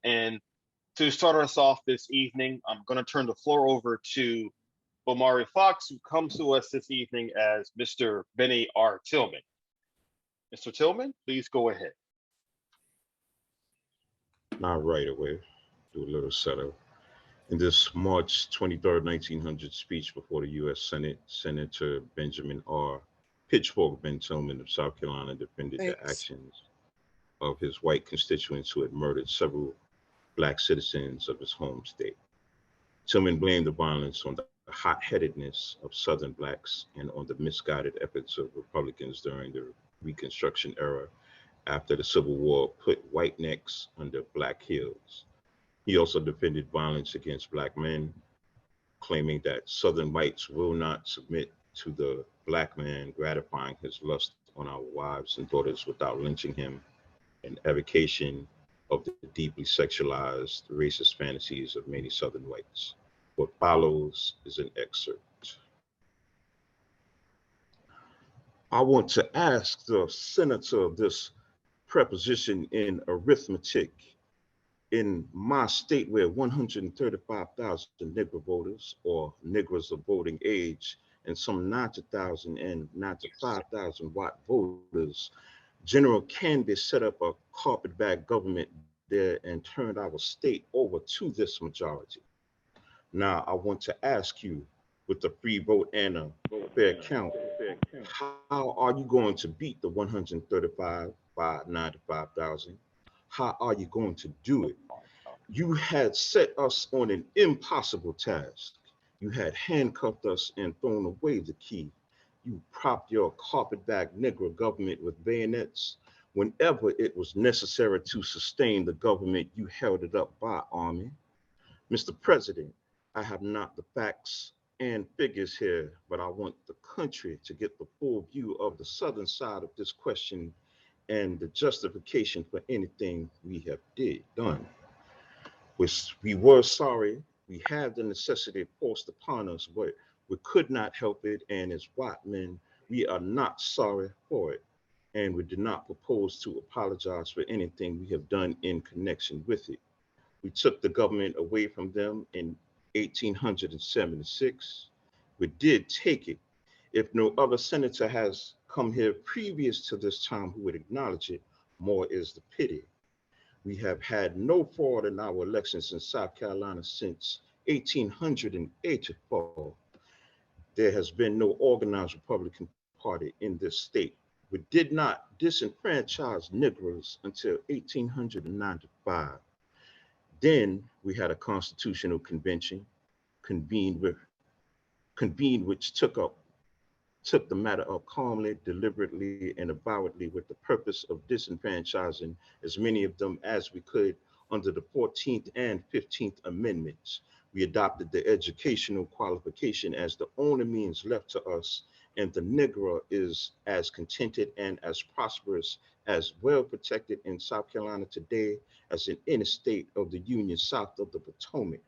And to start us off this evening, I'm going to turn the floor over to Omari Fox, who comes to us this evening as Mr. Benny R. Tillman. Mr. Tillman, please go ahead. Not right away. Do a little setup. In this March 23rd, 1900 speech before the U.S. Senate, Senator Benjamin R. Pitchfork Ben Tillman of South Carolina defended the actions of his white constituents who had murdered several black citizens of his home state. Tillman blamed the violence on the hot-headedness of Southern blacks and on the misguided efforts of Republicans during the Reconstruction era after the Civil War put white necks under black heels. He also defended violence against black men, claiming that Southern whites will not submit to the black man gratifying his lust on our wives and daughters without lynching him, an evocation of the deeply sexualized racist fantasies of many Southern whites. What follows is an excerpt. I want to ask the senator this preposition in arithmetic. In my state where 135,000 Negro voters or Negroes of voting age and some 90,000 and 95,000 white voters, General Canby set up a carpetbag government there and turned our state over to this majority. Now I want to ask you, with the free vote and a fair count, how are you going to beat the 135 by 95,000? How are you going to do it? You had set us on an impossible task. You had handcuffed us and thrown away the key. You propped your carpetbag Negro government with bayonets. Whenever it was necessary to sustain the government, you held it up by army. Mr. President, I have not the facts and figures here, but I want the country to get the full view of the Southern side of this question and the justification for anything we have done. We were sorry. We have the necessity forced upon us, but we could not help it. And as white men, we are not sorry for it. And we do not propose to apologize for anything we have done in connection with it. We took the government away from them in 1876. We did take it. If no other senator has come here previous to this time who would acknowledge it, more is the pity. We have had no fraud in our elections in South Carolina since 1884. There has been no organized Republican Party in this state. We did not disenfranchise Negroes until 1895. Then we had a constitutional convention convened which took the matter up calmly, deliberately, and avowedly with the purpose of disenfranchising as many of them as we could under the 14th and 15th Amendments. We adopted the educational qualification as the only means left to us, and the Negro is as contented and as prosperous, as well protected in South Carolina today as in any state of the Union south of the Potomac.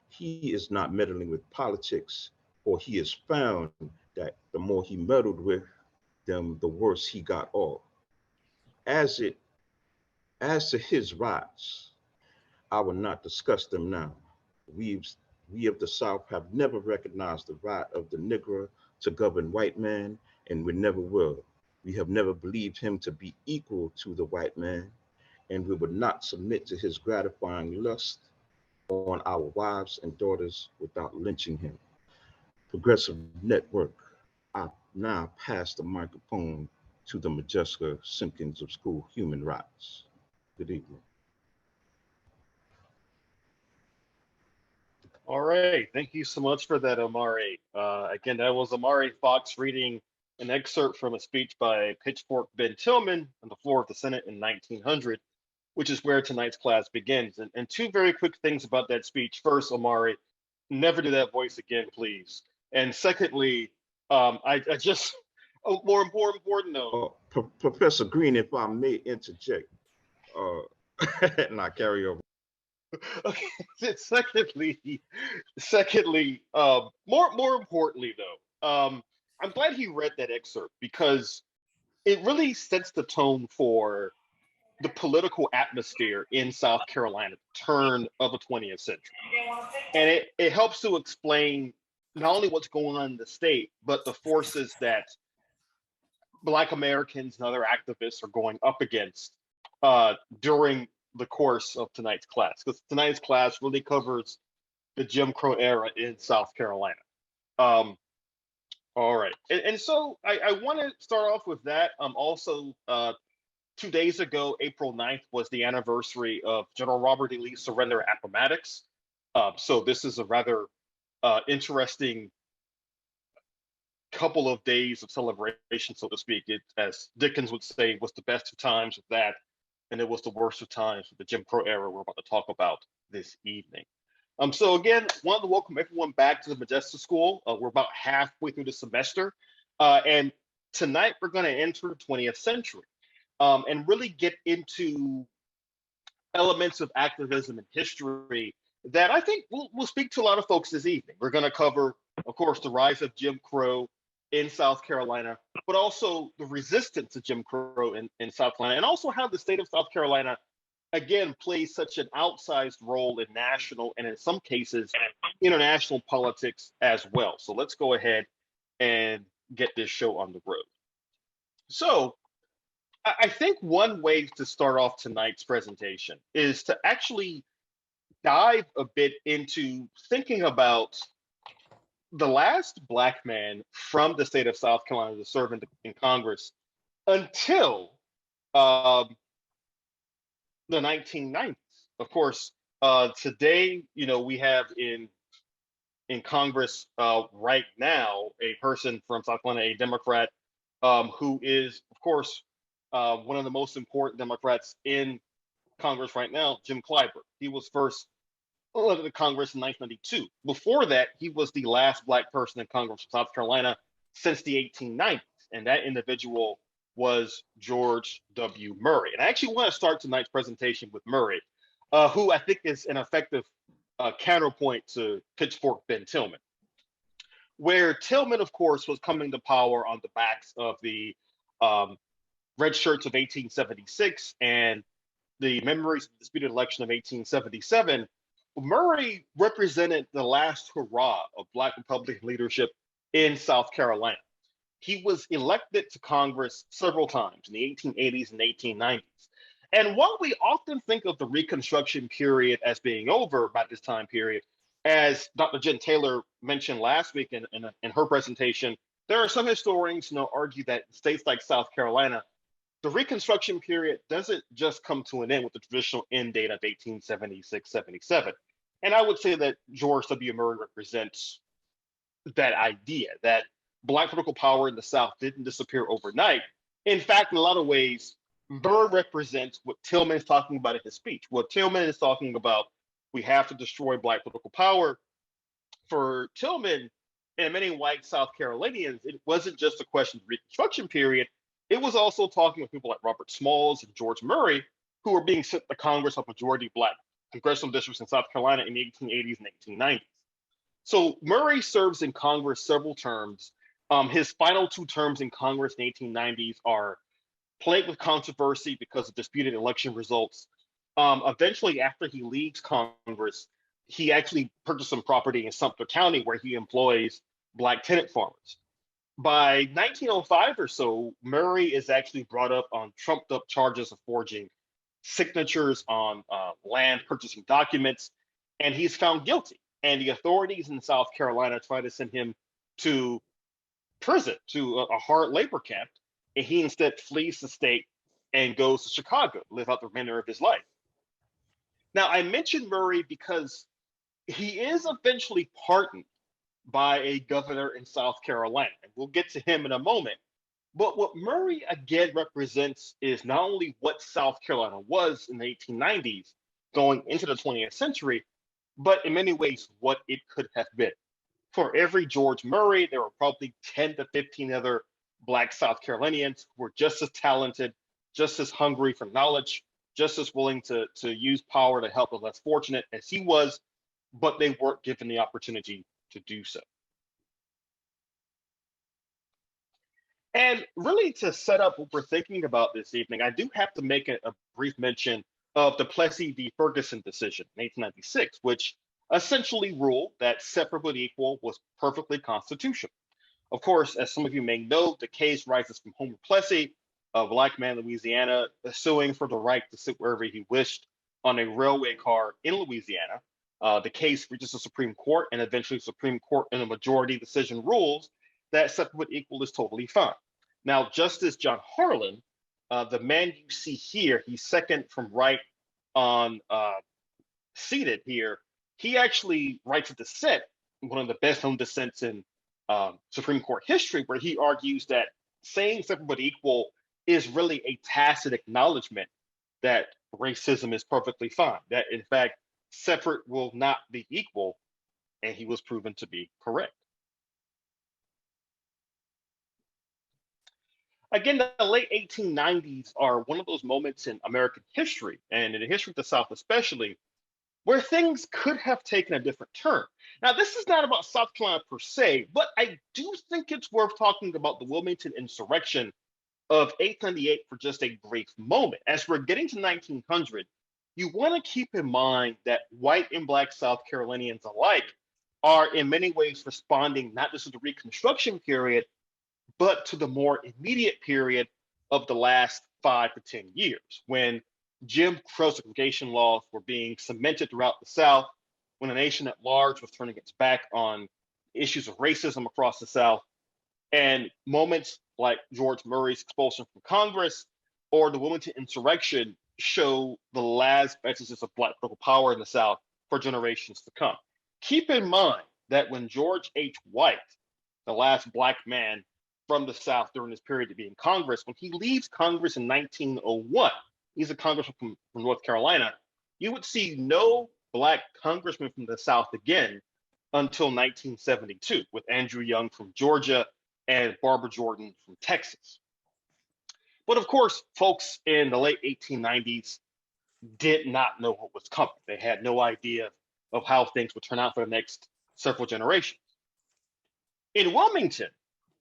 He is not meddling with politics, for he has found that the more he meddled with them, the worse he got off. As to his rights, I will not discuss them now. We of the South have never recognized the right of the Negro to govern white man, and we never will. We have never believed him to be equal to the white man, and we would not submit to his gratifying lust on our wives and daughters without lynching him. Progressive Network, I now pass the microphone to the Modjeska Simkins of School Human Rights. Good evening. All right. Thank you so much for that, Omari. Again, that was Omari Fox reading an excerpt from a speech by Pitchfork Ben Tillman on the floor of the Senate in 1900, which is where tonight's class begins. And two very quick things about that speech. First, Omari, never do that voice again, please. And secondly, I just, more important though. Professor Green, if I may interject, and I carry over. Okay. Secondly, more importantly though, I'm glad he read that excerpt because it really sets the tone for the political atmosphere in South Carolina, turn of the 20th century. And it helps to explain not only what's going on in the state, but the forces that Black Americans and other activists are going up against during the course of tonight's class. Because tonight's class really covers the Jim Crow era in South Carolina. All right. And so I want to start off with that. Also, 2 days ago, April 9th, was the anniversary of General Robert E. Lee's surrender at Appomattox. So this is a rather interesting couple of days of celebration, so to speak. It, as Dickens would say, was the best of times of that, and it was the worst of times of the Jim Crow era we're about to talk about this evening. So again, wanted to welcome everyone back to the Modjeska School. We're about halfway through the semester, and tonight we're going to enter the 20th century and really get into elements of activism and history that I think will speak to a lot of folks this evening. We're going to cover, of course, the rise of Jim Crow in South Carolina, but also the resistance to Jim Crow in South Carolina, and also how the state of South Carolina, again, plays such an outsized role in national and in some cases international politics as well. So let's go ahead and get this show on the road. So I think one way to start off tonight's presentation is to actually dive a bit into thinking about the last Black man from the state of South Carolina to serve in Congress until the 1990s. Of course, today, we have in Congress right now a person from South Carolina, a Democrat, who is, of course, one of the most important Democrats in Congress right now, Jim Clyburn. He was first elected to Congress in 1992. Before that, he was the last Black person in Congress from South Carolina since the 1890s, and that individual was George W. Murray. And I actually want to start tonight's presentation with Murray, who I think is an effective counterpoint to Pitchfork Ben Tillman, where Tillman, of course, was coming to power on the backs of the Red Shirts of 1876 and the memories of the disputed election of 1877. Murray represented the last hurrah of Black Republican leadership in South Carolina. He was elected to Congress several times in the 1880s and 1890s. And while we often think of the Reconstruction period as being over by this time period, as Dr. Jen Taylor mentioned last week in her presentation, there are some historians argue that in states like South Carolina, the Reconstruction period doesn't just come to an end with the traditional end date of 1876-77. And I would say that George W. Murray represents that idea that Black political power in the South didn't disappear overnight. In fact, in a lot of ways, Murray represents what Tillman is talking about in his speech. What Tillman is talking about, we have to destroy Black political power. For Tillman and many white South Carolinians, it wasn't just a question of the Reconstruction period. It was also talking with people like Robert Smalls and George Murray, who were being sent to Congress of majority Black congressional districts in South Carolina in the 1880s and 1890s. So Murray serves in Congress several terms. His final 2 terms in Congress in the 1890s are plagued with controversy because of disputed election results. Eventually, after he leaves Congress, he actually purchased some property in Sumter County where he employs Black tenant farmers. By 1905 or so, Murray is actually brought up on trumped up charges of forging signatures on land purchasing documents, and he's found guilty. And the authorities in South Carolina try to send him to prison, to a hard labor camp, and he instead flees the state and goes to Chicago to live out the remainder of his life. Now, I mentioned Murray because he is eventually pardoned by a governor in South Carolina, and we'll get to him in a moment. But what Murray again represents is not only what South Carolina was in the 1890s going into the 20th century, but in many ways what it could have been. For every George Murray, there were probably 10 to 15 other Black South Carolinians who were just as talented, just as hungry for knowledge, just as willing to use power to help the less fortunate as he was, but they weren't given the opportunity to do so. And really, to set up what we're thinking about this evening, I do have to make a brief mention of the Plessy v. Ferguson decision in 1896, which essentially ruled that separate but equal was perfectly constitutional. Of course, as some of you may know, the case rises from Homer Plessy, a black man in Louisiana, suing for the right to sit wherever he wished on a railway car in Louisiana. The case reaches the Supreme Court, and eventually the Supreme Court in a majority decision rules that separate but equal is totally fine. Now, Justice John Harlan, the man you see here, he's second from right on seated here. He actually writes a dissent, one of the best known dissents in Supreme Court history, where he argues that saying separate but equal is really a tacit acknowledgement that racism is perfectly fine, that in fact, separate will not be equal, and he was proven to be correct. Again, the late 1890s are one of those moments in American history, and in the history of the South especially, where things could have taken a different turn. Now, this is not about South Carolina per se, but I do think it's worth talking about the Wilmington insurrection of 1898 for just a brief moment. As we're getting to 1900, you want to keep in mind that white and black South Carolinians alike are in many ways responding not just to the Reconstruction period, but to the more immediate period of the last 5 to 10 years, when Jim Crow segregation laws were being cemented throughout the South, when the nation at large was turning its back on issues of racism across the South, and moments like George Murray's expulsion from Congress or the Wilmington insurrection show the last vestiges of black political power in the South for generations to come. Keep in mind that when George H. White, the last black man from the South during this period to be in Congress, when he leaves Congress in 1901, he's a congressman from North Carolina, you would see no black congressman from the South again until 1972, with Andrew Young from Georgia and Barbara Jordan from Texas. But of course, folks in the late 1890s did not know what was coming. They had no idea of how things would turn out for the next several generations. In Wilmington,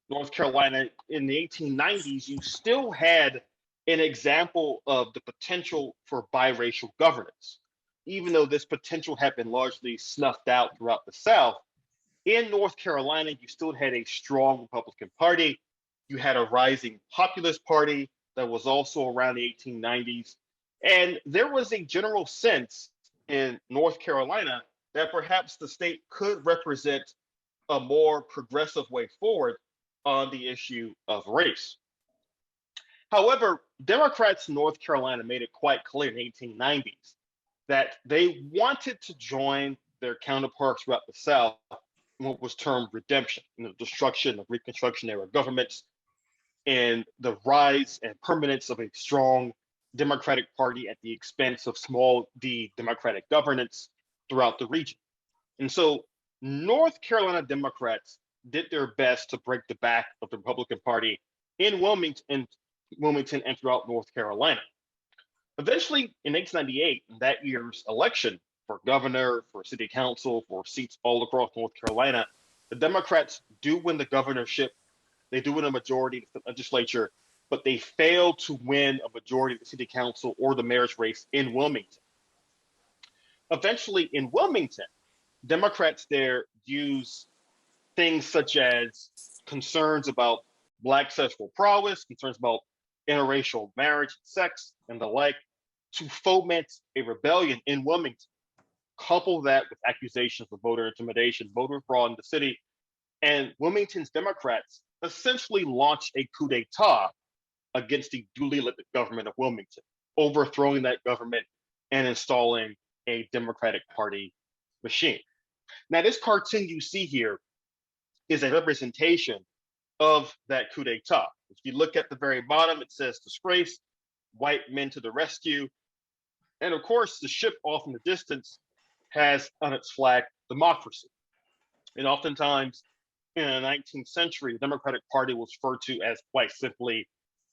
North Carolina, in the 1890s, you still had an example of the potential for biracial governance. Even though this potential had been largely snuffed out throughout the South, in North Carolina, you still had a strong Republican Party. You had a rising populist party that was also around the 1890s. And there was a general sense in North Carolina that perhaps the state could represent a more progressive way forward on the issue of race. However, Democrats in North Carolina made it quite clear in the 1890s that they wanted to join their counterparts throughout the South in what was termed redemption, the destruction of Reconstruction era governments, and the rise and permanence of a strong Democratic Party at the expense of small d Democratic governance throughout the region. And so North Carolina Democrats did their best to break the back of the Republican Party in Wilmington and throughout North Carolina. Eventually, in 1898, in that year's election for governor, for city council, for seats all across North Carolina, the Democrats do win the governorship. They do win a majority of the legislature, but they fail to win a majority of the city council or the mayor's race in Wilmington. Eventually, in Wilmington, Democrats there use things such as concerns about black sexual prowess, concerns about interracial marriage, sex, and the like, to foment a rebellion in Wilmington. Couple that with accusations of voter intimidation, voter fraud in the city, and Wilmington's Democrats essentially launched a coup d'etat against the duly elected government of Wilmington, overthrowing that government and installing a Democratic Party machine. Now, this cartoon you see here is a representation of that coup d'etat. If you look at the very bottom, it says disgrace, white men to the rescue. And of course, the ship off in the distance has on its flag democracy. And oftentimes in the 19th century, the Democratic Party was referred to as quite simply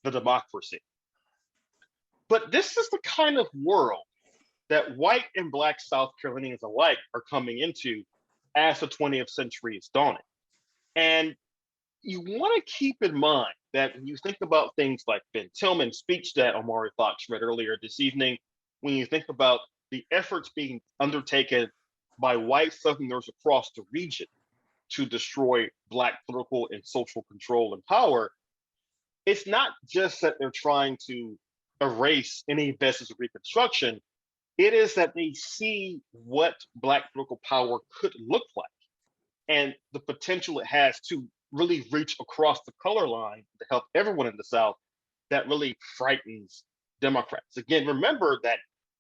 the democracy. But this is the kind of world that white and black South Carolinians alike are coming into as the 20th century is dawning. And you want to keep in mind that when you think about things like Ben Tillman's speech that Omari Fox read earlier this evening, when you think about the efforts being undertaken by white Southerners across the region to destroy Black political and social control and power, it's not just that they're trying to erase any vestige of Reconstruction, it is that they see what Black political power could look like and the potential it has to really reach across the color line to help everyone in the South. That really frightens Democrats. Again, remember that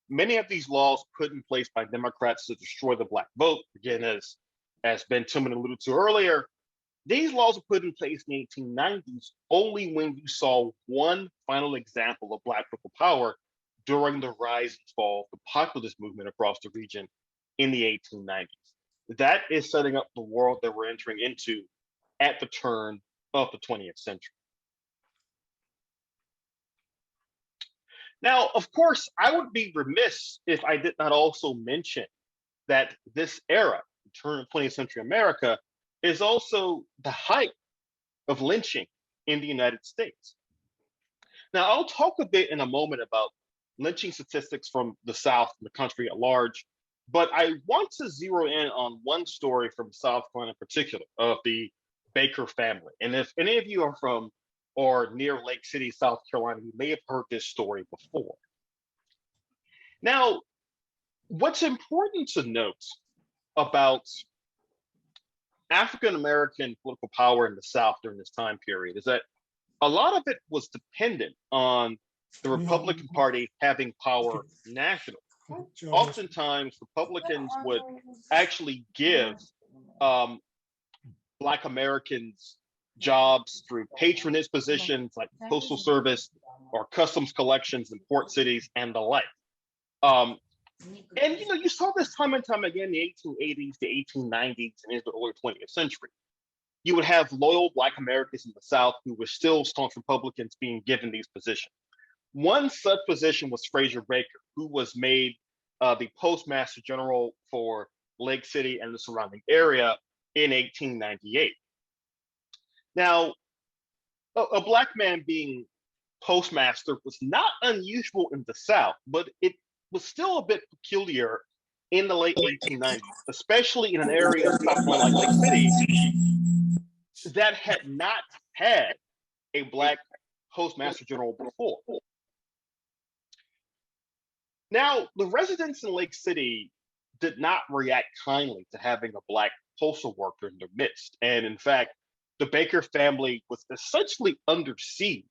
many of these laws put in place by Democrats to destroy the Black vote, again, as Ben Tillman alluded to earlier, these laws were put in place in the 1890s only when you saw one final example of Black political power during the rise and fall of the populist movement across the region in the 1890s. That is setting up the world that we're entering into at the turn of the 20th century. Now, of course, I would be remiss if I did not also mention that this era, the turn of 20th century America, is also the height of lynching in the United States. Now, I'll talk a bit in a moment about lynching statistics from the South and the country at large, but I want to zero in on one story from South Carolina in particular of the Baker family. And if any of you are from or near Lake City, South Carolina, you may have heard this story before. Now, what's important to note about African American political power in the South during this time period is that a lot of it was dependent on the Republican Party having power nationally. Oftentimes, Republicans would actually give Black Americans jobs through patronage positions like postal service or customs collections in port cities and the like. And you saw this time and time again in the 1880s, the 1890s, and into the early 20th century. You would have loyal Black Americans in the South who were still staunch Republicans being given these positions. One such position was Fraser Baker, who was made the Postmaster General for Lake City and the surrounding area in 1898. Now, a Black man being postmaster was not unusual in the South, but it was still a bit peculiar in the late 1890s, especially in an area of South Carolina like Lake City that had not had a Black postmaster general before. Now, the residents in Lake City did not react kindly to having a Black postal worker in their midst. And in fact, the Baker family was essentially under siege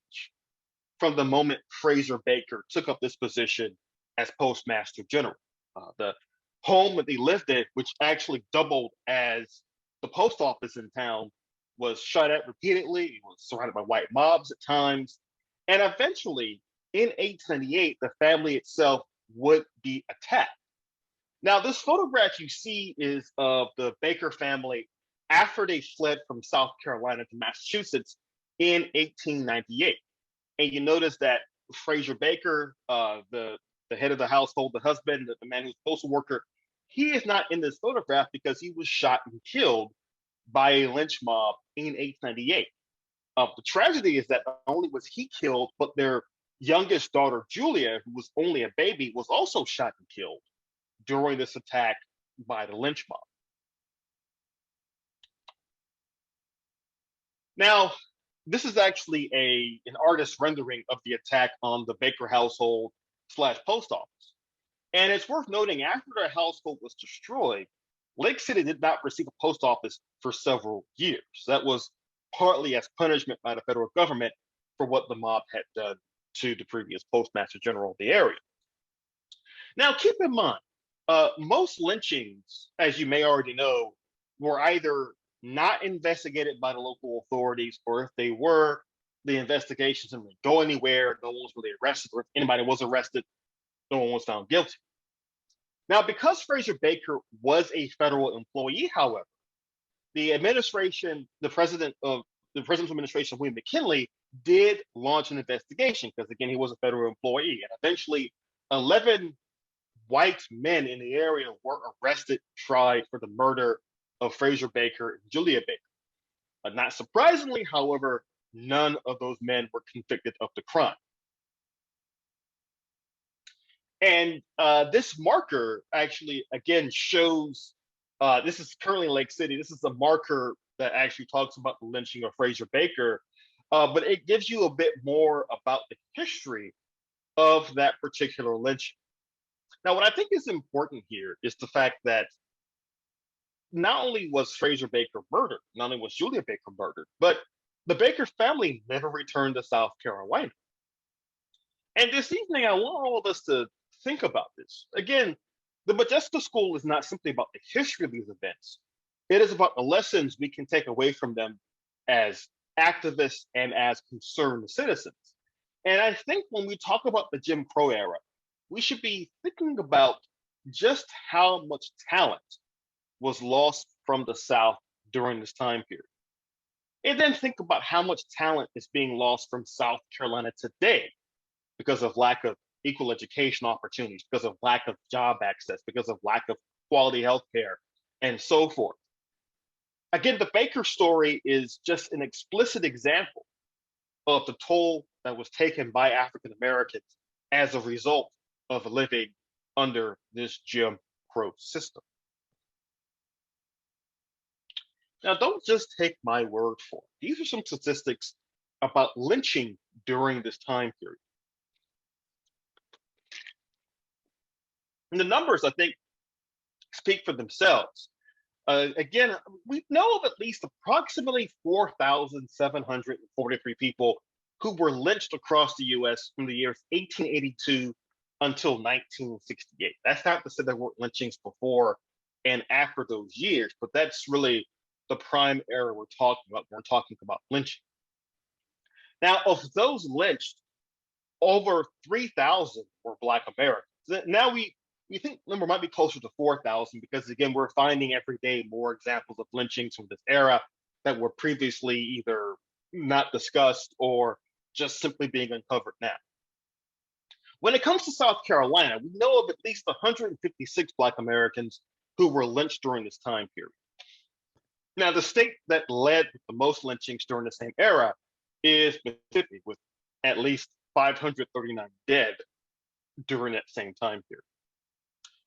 from the moment Fraser Baker took up this position as Postmaster General. The home that they lived in, which actually doubled as the post office in town, was shot at repeatedly. It was surrounded by white mobs at times. And eventually, in 1898, the family itself would be attacked. Now, this photograph you see is of the Baker family after they fled from South Carolina to Massachusetts in 1898. And you notice that Fraser Baker, the head of the household, the husband, the man who's a postal worker, he is not in this photograph because he was shot and killed by a lynch mob in 1898. The tragedy is that not only was he killed, but their youngest daughter, Julia, who was only a baby, was also shot and killed during this attack by the lynch mob. Now, this is actually an artist's rendering of the attack on the Baker household / post office. And it's worth noting, after their household was destroyed, Lake City did not receive a post office for several years. That was partly as punishment by the federal government for what the mob had done to the previous postmaster general of the area. Now, keep in mind, most lynchings, as you may already know, were either not investigated by the local authorities, or if they were, the investigations didn't really go anywhere. No one was really arrested, or if anybody was arrested, no one was found guilty. Now, because Fraser Baker was a federal employee, however, the administration, the president's administration, William McKinley, did launch an investigation because, again, he was a federal employee. And eventually, 11 white men in the area were arrested, tried for the murder of Fraser Baker and Julia Baker. Not surprisingly, however, none of those men were convicted of the crime. And this marker actually, again, shows this is currently Lake City. This is a marker that actually talks about the lynching of Fraser Baker, but it gives you a bit more about the history of that particular lynching. Now, what I think is important here is the fact that not only was Fraser Baker murdered, not only was Julia Baker murdered, but the Baker family never returned to South Carolina. And this evening, I want all of us to think about this. Again, the Modjeska School is not simply about the history of these events. It is about the lessons we can take away from them as activists and as concerned citizens. And I think when we talk about the Jim Crow era, we should be thinking about just how much talent was lost from the South during this time period. And then think about how much talent is being lost from South Carolina today because of lack of equal education opportunities, because of lack of job access, because of lack of quality health care, and so forth. Again, the Baker story is just an explicit example of the toll that was taken by African Americans as a result of living under this Jim Crow system. Now, don't just take my word for it. These are some statistics about lynching during this time period. And the numbers, I think, speak for themselves. Again, we know of at least approximately 4,743 people who were lynched across the US from the years 1882 until 1968. That's not to say there weren't lynchings before and after those years, but that's really the prime era we're talking about when we're talking about lynching. Now, of those lynched, over 3,000 were Black Americans. Now we think the number might be closer to 4,000 because, again, we're finding every day more examples of lynchings from this era that were previously either not discussed or just simply being uncovered now. When it comes to South Carolina, we know of at least 156 Black Americans who were lynched during this time period. Now, the state that led with the most lynchings during the same era is Mississippi, with at least 539 dead during that same time period.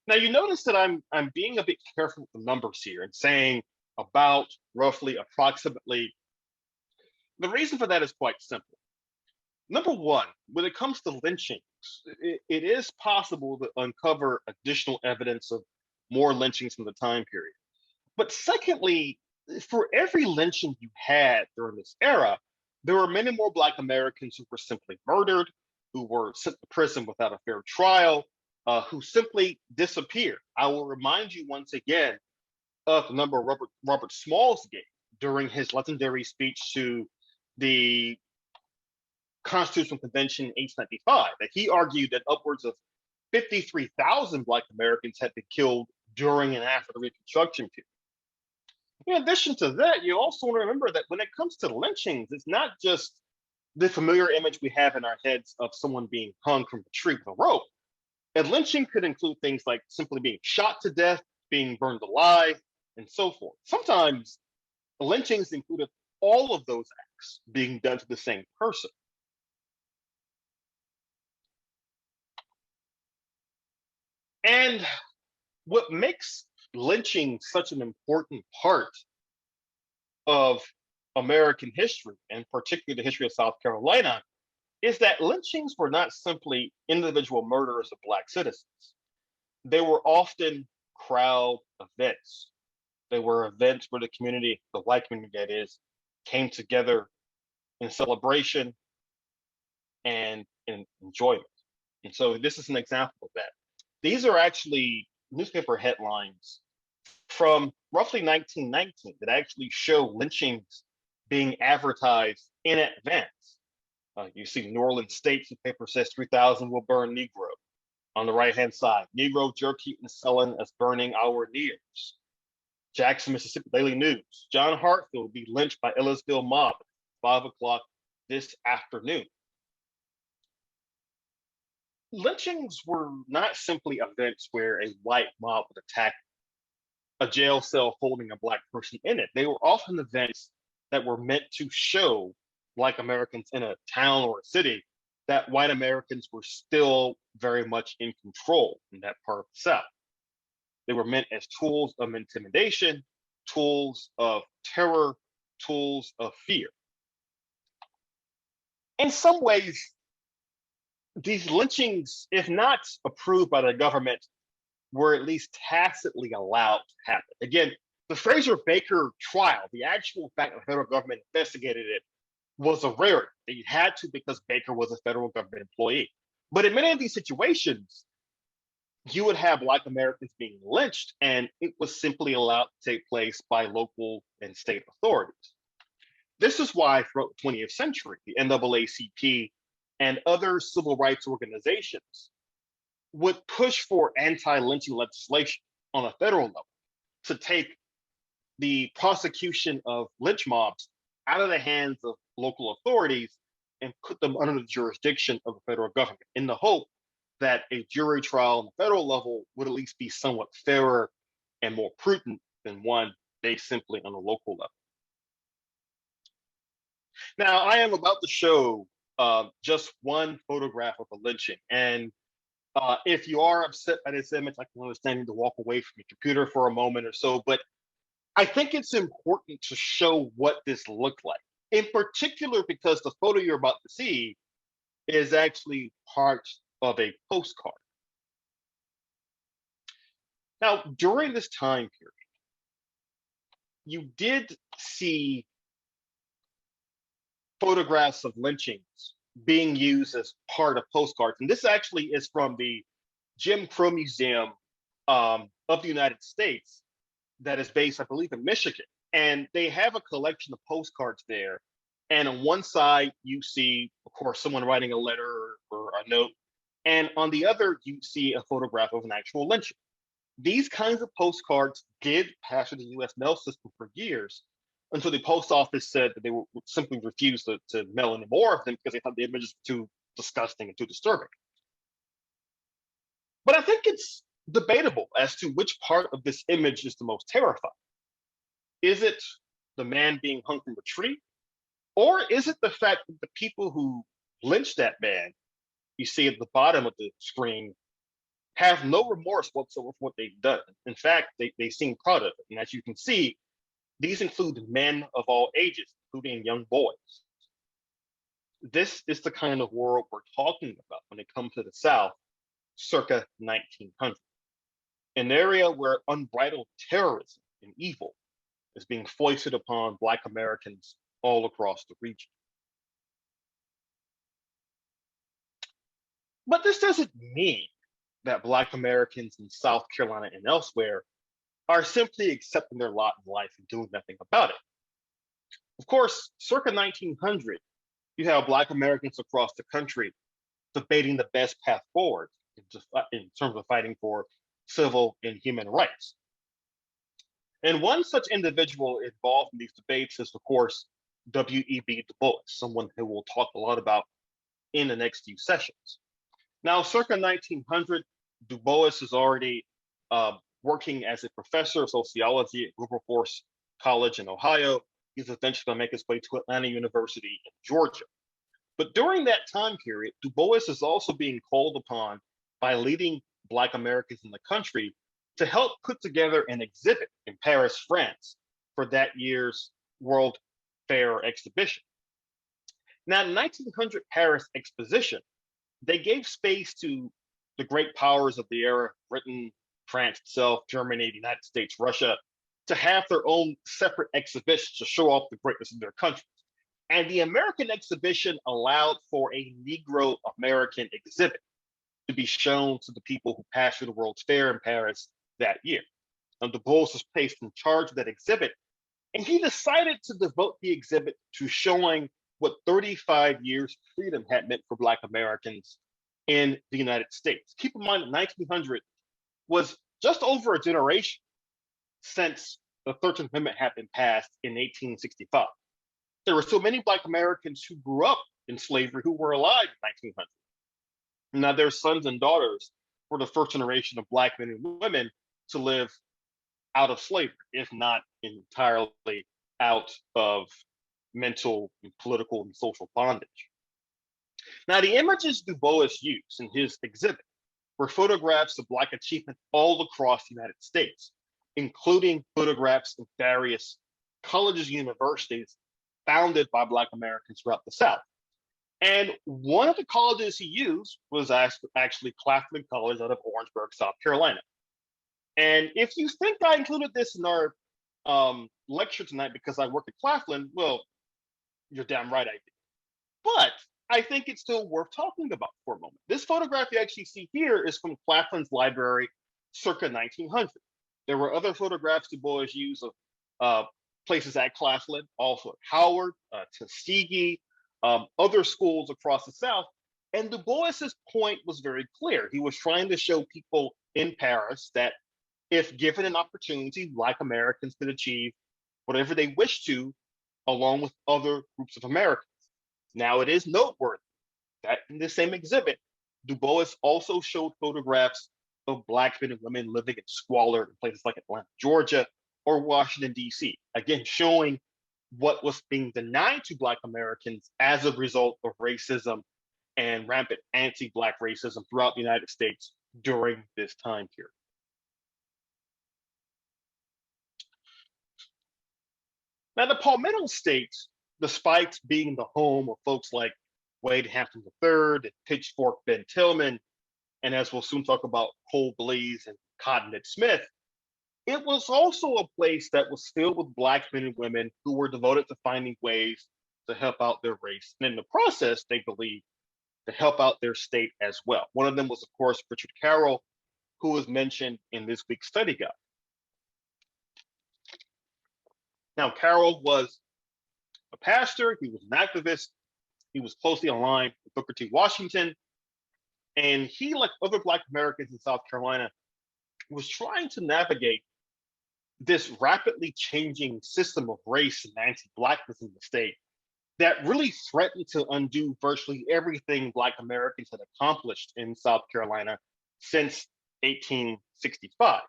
Now, you notice that I'm being a bit careful with the numbers here and saying about roughly approximately. The reason for that is quite simple. Number one, when it comes to lynchings, it is possible to uncover additional evidence of more lynchings from the time period. But secondly, for every lynching you had during this era, there were many more Black Americans who were simply murdered, who were sent to prison without a fair trial, who simply disappeared. I will remind you once again of the number Robert Smalls gave during his legendary speech to the Constitutional Convention in 1895, that he argued that upwards of 53,000 Black Americans had been killed during and after the Reconstruction period. In addition to that, you also want to remember that when it comes to lynchings, it's not just the familiar image we have in our heads of someone being hung from a tree with a rope. And lynching could include things like simply being shot to death, being burned alive, and so forth. Sometimes lynchings included all of those acts being done to the same person. And what makes lynching such an important part of American history, and particularly the history of South Carolina, is that lynchings were not simply individual murders of Black citizens. They were often crowd events. They were events where the community, the white community that is, came together in celebration and in enjoyment. And so this is an example of that. These are actually newspaper headlines from roughly 1919 that actually show lynchings being advertised in advance. You see New Orleans State, the paper says 3,000 will burn Negro. On the right-hand side, Negro jerky and selling as burning our nears. Jackson, Mississippi Daily News. John Hartfield will be lynched by Ellisville mob at 5 o'clock this afternoon. Lynchings were not simply events where a white mob would attack a jail cell holding a Black person in it. They were often events that were meant to show Black Americans in a town or a city that white Americans were still very much in control in that part of the South. They were meant as tools of intimidation, tools of terror, tools of fear. In some ways, these lynchings, if not approved by the government, were at least tacitly allowed to happen. Again, the Fraser Baker trial, the actual fact that the federal government investigated it, was a rarity. They had to because Baker was a federal government employee. But in many of these situations, you would have Black Americans being lynched, and it was simply allowed to take place by local and state authorities. This is why throughout the 20th century, the NAACP and other civil rights organizations would push for anti-lynching legislation on a federal level to take the prosecution of lynch mobs out of the hands of local authorities and put them under the jurisdiction of the federal government in the hope that a jury trial on the federal level would at least be somewhat fairer and more prudent than one based simply on a local level. Now, I am about to show just one photograph of a lynching. And if you are upset by this image, I can understand you to walk away from your computer for a moment or so. But I think it's important to show what this looked like, in particular because the photo you're about to see is actually part of a postcard. Now, during this time period, you did see photographs of lynchings being used as part of postcards. And this actually is from the Jim Crow Museum of the United States that is based, I believe, in Michigan. And they have a collection of postcards there. And on one side, you see, of course, someone writing a letter or a note. And on the other, you see a photograph of an actual lynching. These kinds of postcards did pass through the US mail system for years until the post office said that they would simply refuse to mail any more of them because they thought the images were too disgusting and too disturbing. But I think it's debatable as to which part of this image is the most terrifying. Is it the man being hung from a tree? Or is it the fact that the people who lynched that man, you see at the bottom of the screen, have no remorse whatsoever for what they've done? In fact, they seem proud of it. And as you can see, these include men of all ages, including young boys. This is the kind of world we're talking about when it comes to the South, circa 1900. An area where unbridled terrorism and evil is being foisted upon Black Americans all across the region. But this doesn't mean that Black Americans in South Carolina and elsewhere are simply accepting their lot in life and doing nothing about it. Of course, circa 1900, you have Black Americans across the country debating the best path forward in terms of fighting for civil and human rights. And one such individual involved in these debates is, of course, W.E.B. Du Bois, someone who we'll talk a lot about in the next few sessions. Now, circa 1900, Du Bois is already working as a professor of sociology at Wilberforce College in Ohio. He's eventually going to make his way to Atlanta University in Georgia. But during that time period, Du Bois is also being called upon by leading Black Americans in the country to help put together an exhibit in Paris, France, for that year's World Fair exhibition. Now, in the 1900 Paris exposition, they gave space to the great powers of the era, Britain, France itself, Germany, the United States, Russia, to have their own separate exhibitions to show off the greatness of their countries. And the American exhibition allowed for a Negro American exhibit to be shown to the people who passed through the World's Fair in Paris that year. And Du Bois was placed in charge of that exhibit, and he decided to devote the exhibit to showing what 35 years of freedom had meant for Black Americans in the United States. Keep in mind that 1900 was just over a generation since the 13th Amendment had been passed in 1865. There were so many Black Americans who grew up in slavery who were alive in 1900. Now their sons and daughters were the first generation of Black men and women to live out of slavery, if not entirely out of mental, and political, and social bondage. Now, the images Du Bois used in his exhibit were photographs of Black achievement all across the United States, including photographs of various colleges and universities founded by Black Americans throughout the South. And one of the colleges he used was actually Claflin College out of Orangeburg, South Carolina. And if you think I included this in our lecture tonight because I work at Claflin, well, you're damn right I did. But I think it's still worth talking about for a moment. This photograph you actually see here is from Claflin's library circa 1900. There were other photographs Du Bois used of places at Claflin, also at Howard, Tuskegee, other schools across the South. And Du Bois's point was very clear. He was trying to show people in Paris that if given an opportunity, Black Americans could achieve whatever they wish to, along with other groups of Americans. Now, it is noteworthy that in the same exhibit, Du Bois also showed photographs of Black men and women living in squalor in places like Atlanta, Georgia, or Washington, D.C., again, showing what was being denied to Black Americans as a result of racism and rampant anti-Black racism throughout the United States during this time period. Now, the Palmetto State, despite being the home of folks like Wade Hampton III, and Pitchfork Ben Tillman, and as we'll soon talk about, Cole Blease and Cotton Ed Smith, it was also a place that was filled with Black men and women who were devoted to finding ways to help out their race. And in the process, they believed, to help out their state as well. One of them was, of course, Richard Carroll, who was mentioned in this week's study guide. Now, Carroll was a pastor, he was an activist, he was closely aligned with Booker T. Washington, and he, like other Black Americans in South Carolina, was trying to navigate this rapidly changing system of race and anti-Blackness in the state that really threatened to undo virtually everything Black Americans had accomplished in South Carolina since 1865.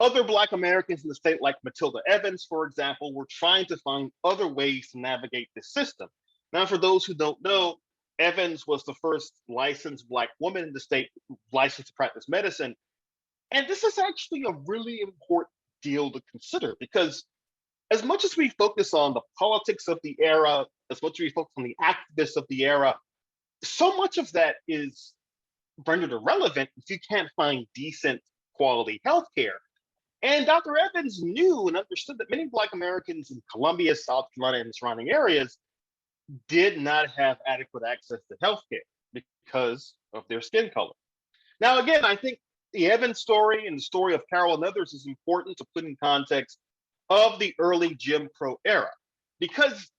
Other Black Americans in the state, like Matilda Evans, for example, were trying to find other ways to navigate this system. Now, for those who don't know, Evans was the first licensed Black woman in the state licensed to practice medicine. And this is actually a really important deal to consider because as much as we focus on the politics of the era, as much as we focus on the activists of the era, so much of that is rendered irrelevant if you can't find decent quality healthcare. And Dr. Evans knew and understood that many Black Americans in Columbia, South Carolina, and the surrounding areas did not have adequate access to healthcare because of their skin color. Now, again, I think the Evans story and the story of Carroll and others is important to put in context of the early Jim Crow era, because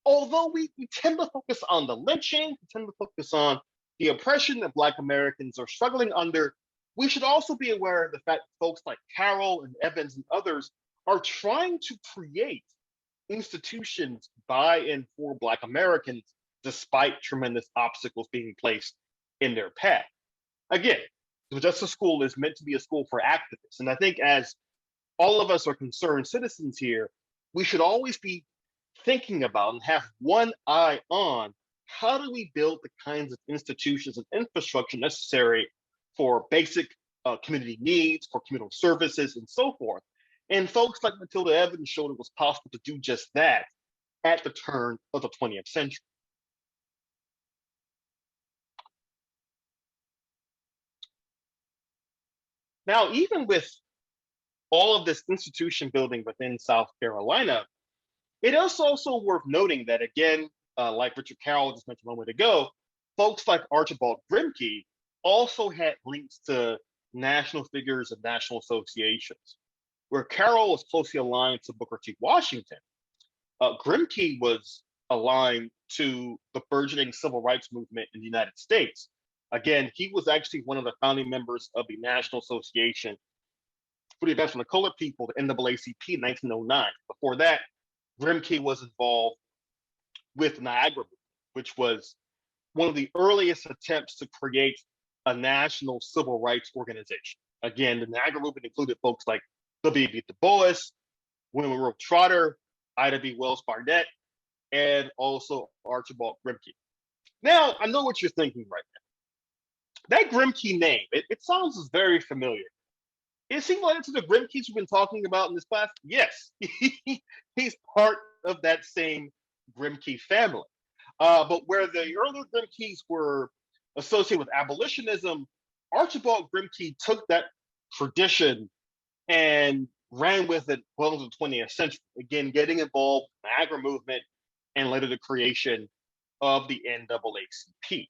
although we tend to focus on the lynching, we tend to focus on the oppression that Black Americans are struggling under, we should also be aware of the fact that folks like Carroll and Evans and others are trying to create institutions by and for Black Americans, despite tremendous obstacles being placed in their path. Again, the Justice School is meant to be a school for activists. And I think as all of us are concerned citizens here, we should always be thinking about and have one eye on how do we build the kinds of institutions and infrastructure necessary for basic community needs, for communal services, and so forth. And folks like Matilda Evans showed it was possible to do just that at the turn of the 20th century. Now, even with all of this institution building within South Carolina, it is also worth noting that, again, like Richard Carroll just mentioned a moment ago, folks like Archibald Grimke also had links to national figures and national associations. Where Carroll was closely aligned to Booker T. Washington, Grimke was aligned to the burgeoning civil rights movement in the United States. Again, he was actually one of the founding members of the National Association for the Advancement of Colored People, the NAACP, in 1909. Before that, Grimke was involved with Naacp, which was one of the earliest attempts to create a national civil rights organization. Again, the Naacp movement included folks like W.B. Du Bois, William Monroe Trotter, Ida B. Wells Barnett, and also Archibald Grimke. Now, I know what you're thinking right now. That Grimke name, it sounds very familiar. Is he related to the Grimkes we've been talking about in this class? Yes, he's part of that same Grimke family. But where the earlier Grimkes were associated with abolitionism, Archibald Grimke took that tradition and ran with it well into the 20th century. Again, getting involved in the Niagara movement and later the creation of the NAACP.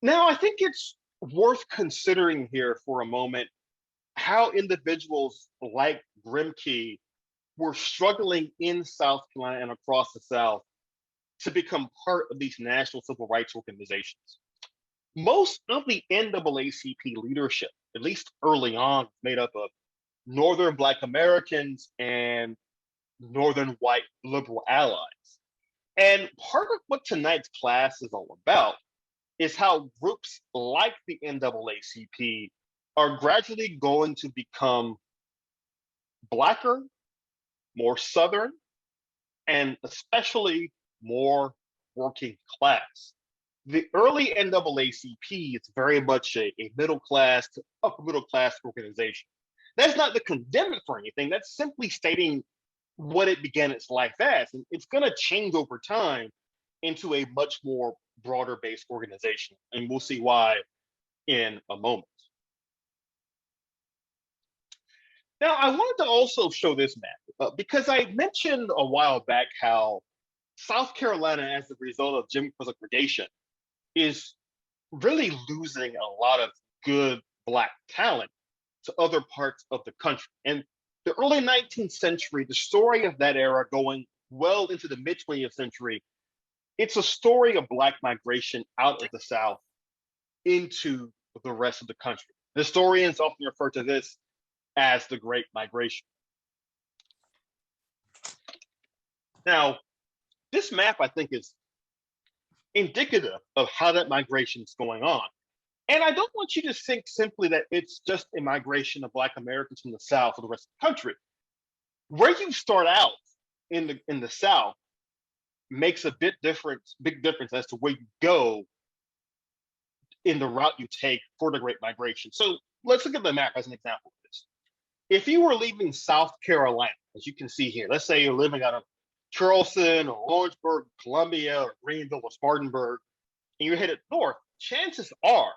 Now, I think it's worth considering here for a moment how individuals like Grimke were struggling in South Carolina and across the South to become part of these national civil rights organizations. Most of the NAACP leadership, at least early on, made up of Northern Black Americans and Northern white liberal allies. And part of what tonight's class is all about is how groups like the NAACP are gradually going to become Blacker, more Southern, and especially more working class. The early NAACP is very much a middle class to upper middle class organization. That's not to condemn it for anything. That's simply stating what it began its life as. And it's going to change over time into a much more broader based organization. And we'll see why in a moment. Now, I wanted to also show this map because I mentioned a while back how South Carolina, as a result of Jim Crow's liquidation, is really losing a lot of good Black talent to other parts of the country. And the early 19th century, the story of that era going well into the mid 20th century, it's a story of Black migration out of the South into the rest of the country. Historians often refer to this as the Great Migration. Now, this map, I think, is indicative of how that migration is going on. And I don't want you to think simply that it's just a migration of Black Americans from the South to the rest of the country. Where you start out in the South makes a big difference as to where you go in the route you take for the Great Migration. So let's look at the map as an example of this. If you were leaving South Carolina, as you can see here, let's say you're living out of Charleston or Orangeburg, Columbia, or Greenville or Spartanburg, and you're headed north, chances are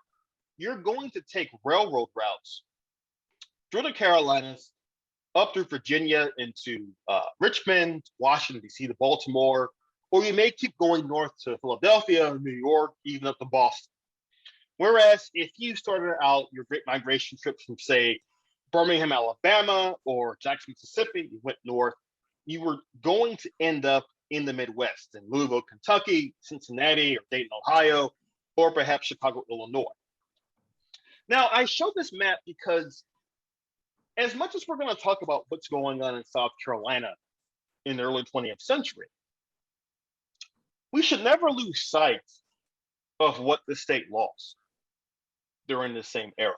you're going to take railroad routes through the Carolinas, up through Virginia into Richmond, Washington, D.C., to Baltimore, or you may keep going north to Philadelphia, New York, even up to Boston. Whereas if you started out your Great Migration trips from, say, Birmingham, Alabama, or Jackson, Mississippi, you went north, you were going to end up in the Midwest, in Louisville, Kentucky, Cincinnati, or Dayton, Ohio, or perhaps Chicago, Illinois. Now, I show this map because as much as we're going to talk about what's going on in South Carolina in the early 20th century, we should never lose sight of what the state lost during the same era.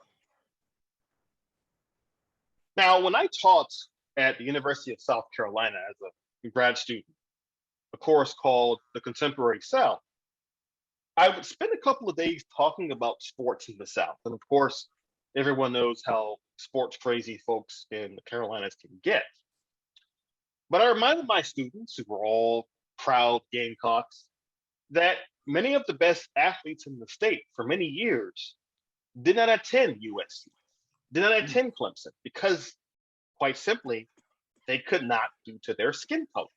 Now, when I taught at the University of South Carolina as a grad student, a course called The Contemporary South, I would spend a couple of days talking about sports in the South. And of course, everyone knows how sports crazy folks in the Carolinas can get. But I reminded my students, who were all proud Gamecocks, that many of the best athletes in the state for many years did not attend USC, did not attend Clemson, because quite simply, they could not due to their skin color.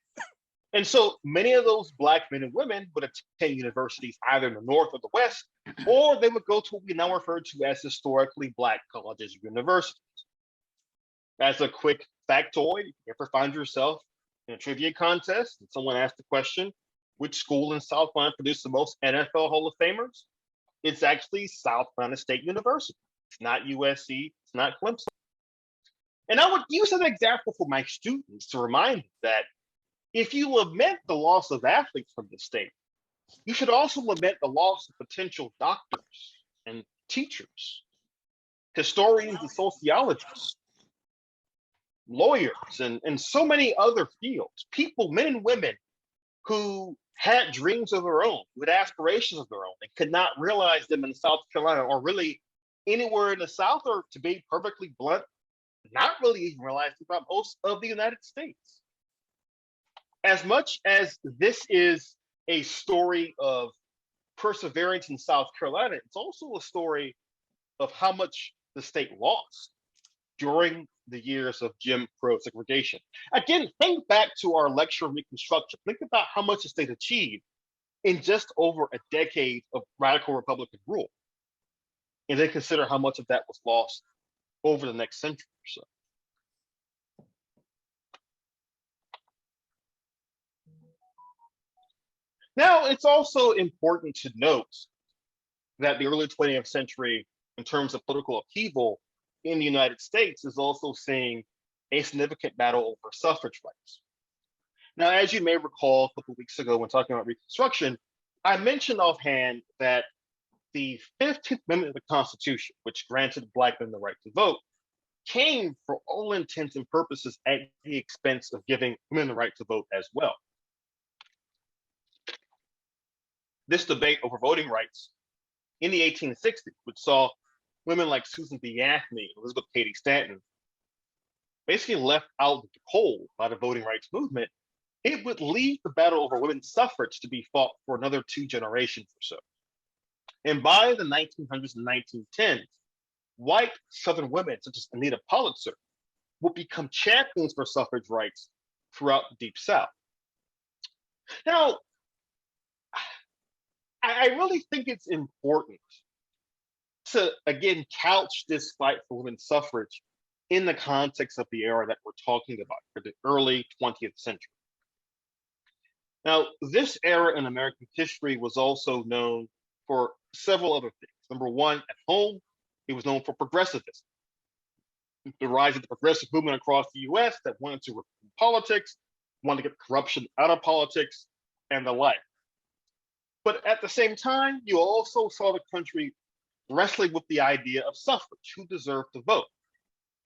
And so many of those Black men and women would attend universities either in the North or the West, or they would go to what we now refer to as historically Black colleges or universities. As a quick factoid, if you ever find yourself in a trivia contest and someone asks the question, which school in South Carolina produced the most NFL Hall of Famers? It's actually South Carolina State University. It's not USC, it's not Clemson. And I would use that example for my students to remind them that if you lament the loss of athletes from the state, you should also lament the loss of potential doctors and teachers, historians and sociologists. lawyers, and so many other fields, people, men and women who had dreams of their own, with aspirations of their own, and could not realize them in South Carolina or really anywhere in the South, or to be perfectly blunt, not really even realized about most of the United States. As much as this is a story of perseverance in South Carolina, it's also a story of how much the state lost during the years of Jim Crow segregation. Again, think back to our lecture on Reconstruction. Think about how much the state achieved in just over a decade of radical Republican rule. And then consider how much of that was lost over the next century or so. Now, it's also important to note that the early 20th century, in terms of political upheaval in the United States, is also seeing a significant battle over suffrage rights. Now, as you may recall, a couple of weeks ago when talking about Reconstruction, I mentioned offhand that the 15th Amendment of the Constitution, which granted Black men the right to vote, came for all intents and purposes at the expense of giving women the right to vote as well. This debate over voting rights in the 1860s, which saw women like Susan B. Anthony, Elizabeth Cady Stanton, basically left out of the cold by the voting rights movement, it would leave the battle over women's suffrage to be fought for another 2 generations or so. And by the 1900s and 1910s, white Southern women, such as Anita Pulitzer, would become champions for suffrage rights throughout the Deep South. Now, I really think it's important to, again, couch this fight for women's suffrage in the context of the era that we're talking about, for the early 20th century. Now, this era in American history was also known for several other things. Number one, at home, it was known for progressivism, the rise of the progressive movement across the US that wanted to reform politics, wanted to get corruption out of politics, and the like. But at the same time, you also saw the country wrestling with the idea of suffrage, who deserved to vote.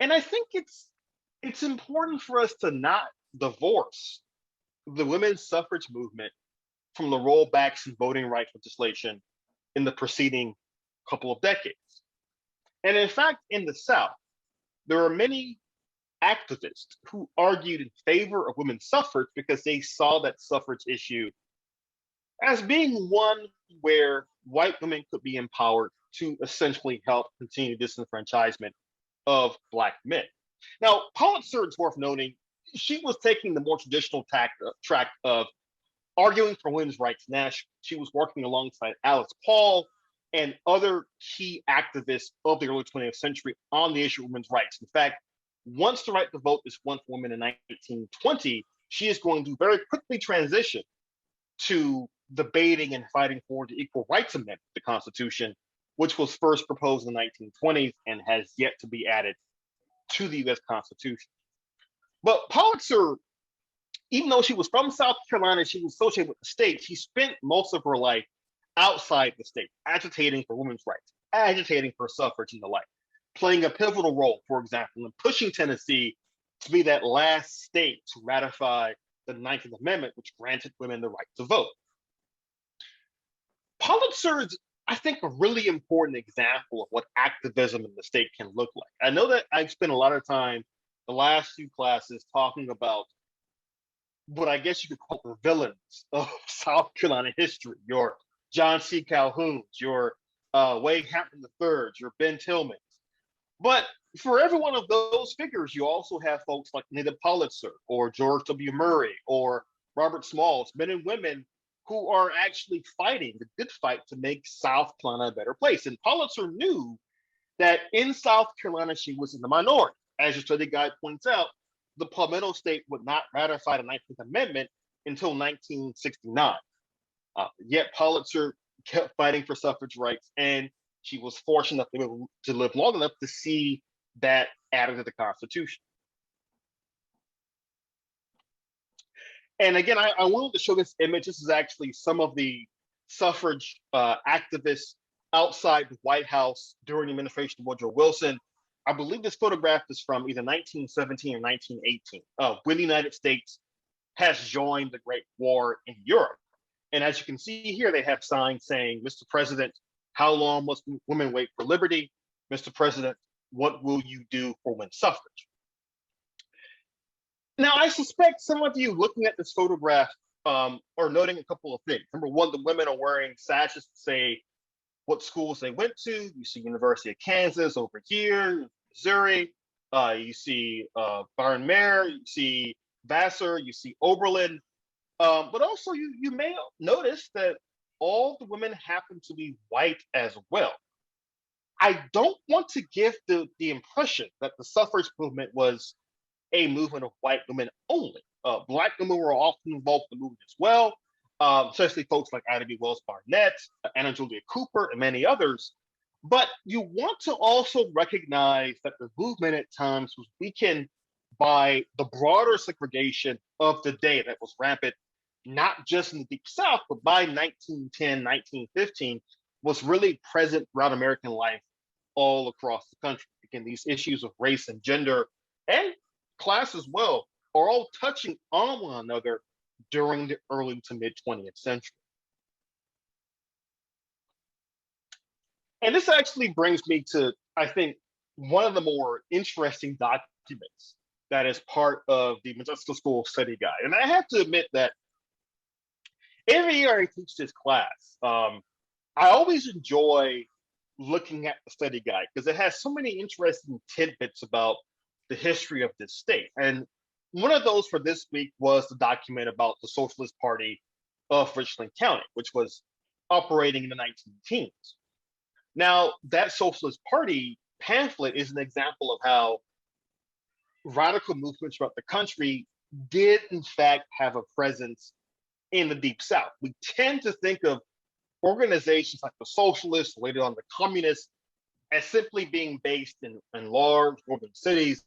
And I think it's important for us to not divorce the women's suffrage movement from the rollbacks in voting rights legislation in the preceding couple of decades. And in fact, in the South, there are many activists who argued in favor of women's suffrage because they saw that suffrage issue as being one where white women could be empowered to essentially help continue disenfranchisement of Black men. Now, Pulitzer, it's worth noting, she was taking the more traditional track of arguing for women's rights nationally. She was working alongside Alice Paul and other key activists of the early 20th century on the issue of women's rights. In fact, once the right to vote is won for women in 1920, she is going to very quickly transition to debating and fighting for the Equal Rights Amendment to the Constitution, which was first proposed in the 1920s and has yet to be added to the US Constitution. But Pulitzer, even though she was from South Carolina, she was associated with the state, she spent most of her life outside the state, agitating for women's rights, agitating for suffrage and the like, playing a pivotal role, for example, in pushing Tennessee to be that last state to ratify the 19th Amendment, which granted women the right to vote. Pulitzer is, I think, a really important example of what activism in the state can look like. I know that I've spent a lot of time the last few classes talking about what I guess you could call the villains of South Carolina history, your John C. Calhouns, your Wade Hampton III, your Ben Tillmans. But for every one of those figures, you also have folks like Anita Pulitzer or George W. Murray or Robert Smalls, men and women who are actually fighting the good fight to make South Carolina a better place. And Pulitzer knew that in South Carolina, she was in the minority. As your study guide points out, the Palmetto State would not ratify the 19th Amendment until 1969. Yet Pulitzer kept fighting for suffrage rights, and she was fortunate enough to live long enough to see that added to the Constitution. And again, I wanted to show this image. This is actually some of the suffrage activists outside the White House during the administration of Woodrow Wilson. I believe this photograph is from either 1917 or 1918, when the United States has joined the Great War in Europe. And as you can see here, they have signs saying, Mr. President, how long must women wait for liberty? Mr. President, what will you do for women's suffrage? Now, I suspect some of you looking at this photograph are noting a couple of things. Number one, the women are wearing sashes to say what schools they went to. You see University of Kansas over here, Missouri. You see Byron Mare, you see Vassar, you see Oberlin. But also you may notice that all the women happen to be white as well. I don't want to give the impression that the suffrage movement was a movement of white women only. Black women were often involved in the movement as well, especially folks like Ida B. Wells Barnett, Anna Julia Cooper, and many others. But you want to also recognize that the movement at times was weakened by the broader segregation of the day that was rampant, not just in the Deep South, but by 1910, 1915, was really present throughout American life all across the country. Again, these issues of race and gender and class as well are all touching on one another during the early to mid 20th century. And this actually brings me to, I think, one of the more interesting documents that is part of the Modjeska School Study Guide. And I have to admit that every year I teach this class, I always enjoy looking at the study guide because it has so many interesting tidbits about the history of this state. And one of those for this week was the document about the Socialist Party of Richland County, which was operating in the 19 teens. Now, that Socialist Party pamphlet is an example of how radical movements throughout the country did, in fact, have a presence in the Deep South. We tend to think of organizations like the Socialists, later on the Communists, as simply being based in large urban cities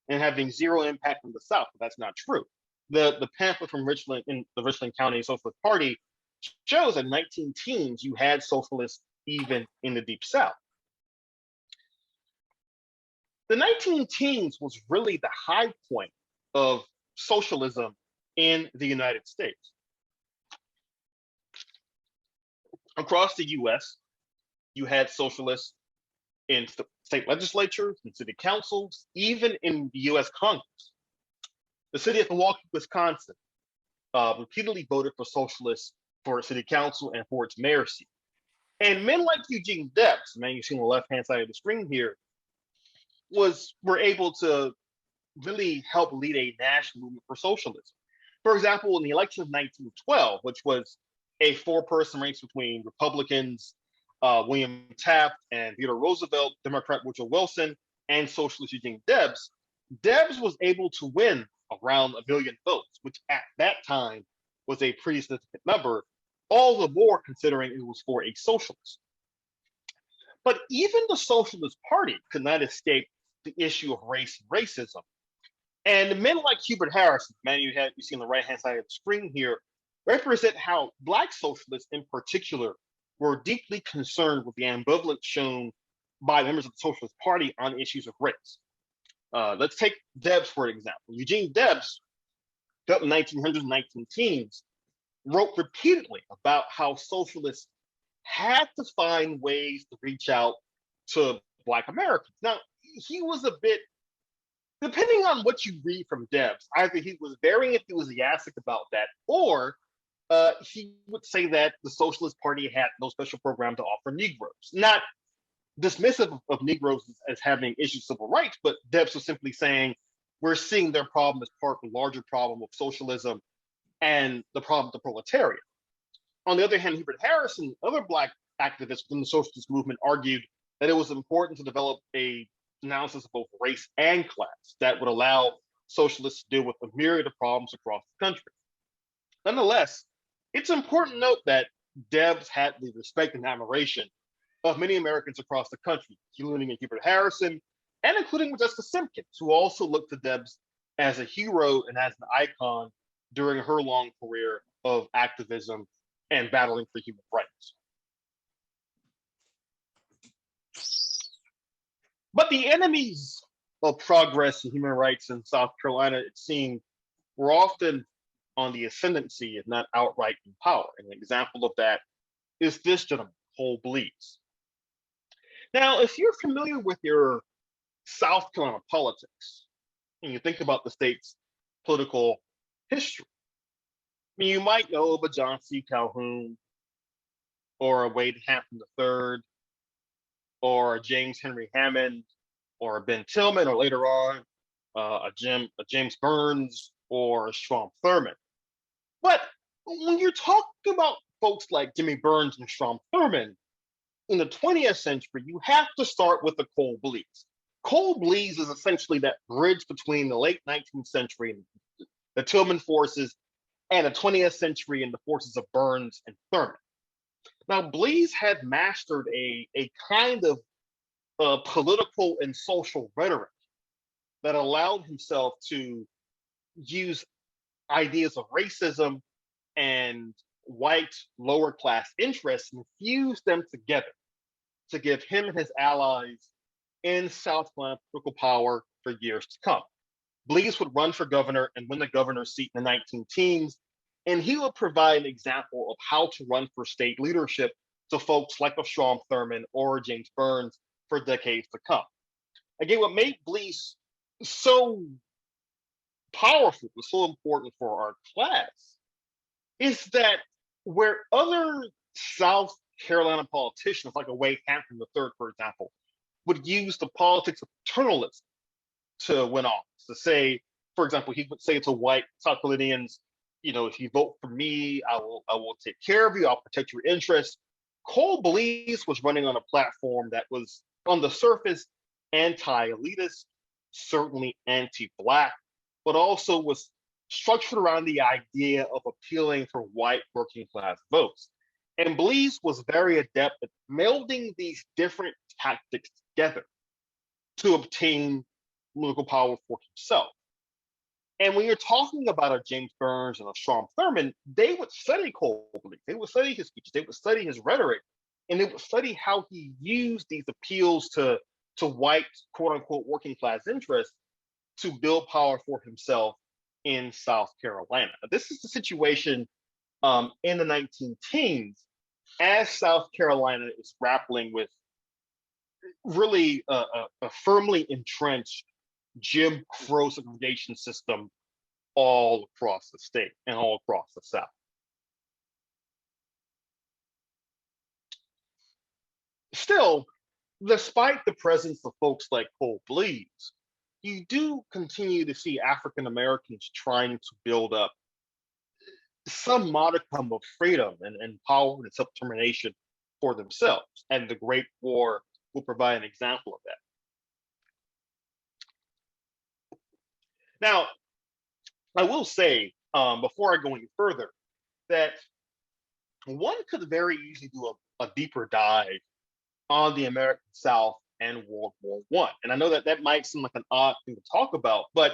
and having zero impact on the South. But that's not true. The pamphlet from Richland, in the Richland County Socialist Party, shows that in 19 teens, you had socialists even in the Deep South. The 19 teens was really the high point of socialism in the United States. Across the US, you had socialists in state legislatures and city councils, even in the US Congress. The city of Milwaukee, Wisconsin, repeatedly voted for socialists for its city council and for its mayor seat. And men like Eugene Debs, the man you see on the left-hand side of the screen here, were able to really help lead a national movement for socialism. For example, in the election of 1912, which was a four-person race between Republicans, William Taft and Theodore Roosevelt, Democrat Woodrow Wilson, and socialist Eugene Debs, Debs was able to win around 1 million votes, which at that time was a pretty significant number, all the more considering it was for a socialist. But even the Socialist Party could not escape the issue of race and racism. And men like Hubert Harrison, man you see on the right-hand side of the screen here, represent how Black socialists in particular were deeply concerned with the ambivalence shown by members of the Socialist Party on issues of race. Let's take Debs for an example. Eugene Debs, in the 1900s and 19 teens, wrote repeatedly about how socialists had to find ways to reach out to Black Americans. Now, he was a bit, depending on what you read from Debs, either he was very enthusiastic about that, or he would say that the Socialist Party had no special program to offer Negroes. Not dismissive of Negroes as having issues of civil rights, but Debs was simply saying, we're seeing their problem as part of the larger problem of socialism and the problem of the proletariat. On the other hand, Hubert Harrison, other Black activists within the socialist movement, argued that it was important to develop a analysis of both race and class that would allow socialists to deal with a myriad of problems across the country. Nonetheless, it's important to note that Debs had the respect and admiration of many Americans across the country, including Hubert Harrison and including Modjeska Simkins, who also looked to Debs as a hero and as an icon during her long career of activism and battling for human rights. But the enemies of progress and human rights in South Carolina, it seemed, were often on the ascendancy, if not outright in power. And an example of that is this gentleman, Cole Blease. Now, if you're familiar with your South Carolina politics and you think about the state's political history, I mean, you might know of a John C. Calhoun or a Wade Hampton III or a James Henry Hammond or a Ben Tillman or later on a James Burns or a Strom Thurmond. But when you're talking about folks like Jimmy Burns and Strom Thurmond in the 20th century, you have to start with the Cole Blease. Cole Blease is essentially that bridge between the late 19th century and the Tillman forces and the 20th century and the forces of Burns and Thurmond. Now, Blease had mastered a kind of political and social rhetoric that allowed himself to use ideas of racism and white lower class interests and fuse them together to give him and his allies in South Carolina political power for years to come. Blease would run for governor and win the governor's seat in the 19 teens, and he would provide an example of how to run for state leadership to folks like a Strom Thurmond or James Burns for decades to come. Again, what made Blease so powerful, was so important for our class, is that where other South Carolina politicians, like a Wade Hampton III, for example, would use the politics of paternalism to win office, to say, for example, he would say to white South Carolinians, you know, if you vote for me, I will take care of you, I'll protect your interests. Cole Blease was running on a platform that was, on the surface, anti-elitist, certainly anti-Black, but also was structured around the idea of appealing for white working class votes. And Blease was very adept at melding these different tactics together to obtain political power for himself. And when you're talking about a James Burns and a Strom Thurmond, they would study Cole Blease. They would study his speeches. They would study his rhetoric, and they would study how he used these appeals to white, quote unquote, working class interests to build power for himself in South Carolina. This is the situation in the 19 teens as South Carolina is grappling with really a firmly entrenched Jim Crow segregation system all across the state and all across the South. Still, despite the presence of folks like Cole Blease, you do continue to see African Americans trying to build up some modicum of freedom and power and self-determination for themselves. And the Great War will provide an example of that. Now, I will say, before I go any further, that one could very easily do a deeper dive on the American South and World War I. And I know that that might seem like an odd thing to talk about, but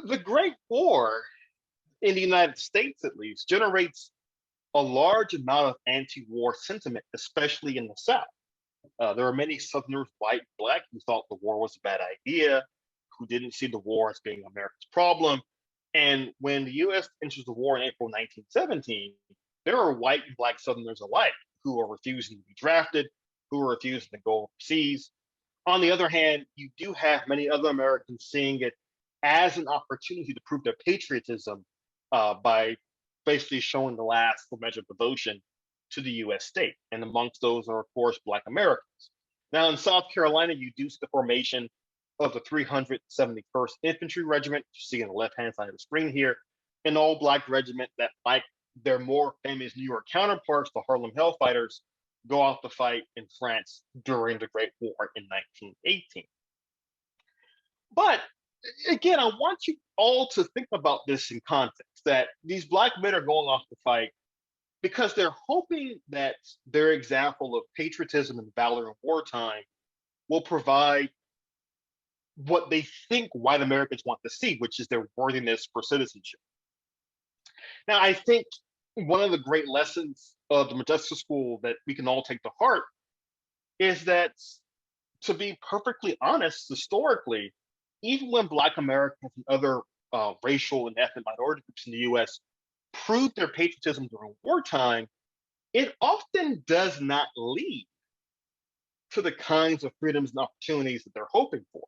the Great War, in the United States at least, generates a large amount of anti-war sentiment, especially in the South. There are many Southerners, white, Black, who thought the war was a bad idea, who didn't see the war as being America's problem. And when the US enters the war in April 1917, there are white and Black Southerners alike who are refusing to be drafted, who are refusing to go overseas. On the other hand, you do have many other Americans seeing it as an opportunity to prove their patriotism by basically showing the last full measure of devotion to the US state. And amongst those are, of course, Black Americans. Now, in South Carolina, you do see the formation of the 371st Infantry Regiment, you see on the left-hand side of the screen here, an all-Black regiment that, like their more famous New York counterparts, the Harlem Hellfighters, go out to fight in France during the Great War in 1918. But again, I want you all to think about this in context, that these Black men are going off to fight because they're hoping that their example of patriotism and valor in wartime will provide what they think white Americans want to see, which is their worthiness for citizenship. Now, I think one of the great lessons of the Modjeska School that we can all take to heart is that to be perfectly honest, historically, even when Black Americans and other racial and ethnic minority groups in the U.S. proved their patriotism during wartime, it often does not lead to the kinds of freedoms and opportunities that they're hoping for.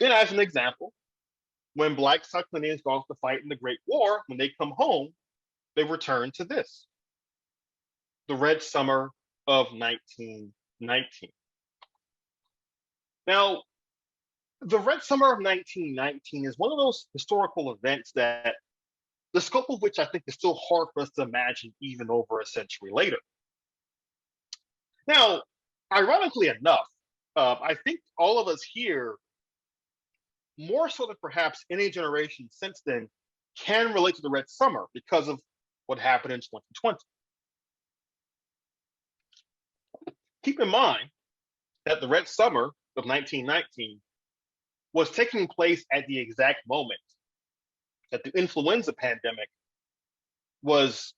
And as an example, when Black South Carolinians go off to fight in the Great War, when they come home, they return to this, the Red Summer of 1919. Now, the Red Summer of 1919 is one of those historical events that the scope of which I think is still hard for us to imagine even over a century later. Now, ironically enough, I think all of us here, more so than perhaps any generation since then, can relate to the Red Summer because of what happened in 2020. Keep in mind that the Red Summer of 1919 was taking place at the exact moment that the influenza pandemic was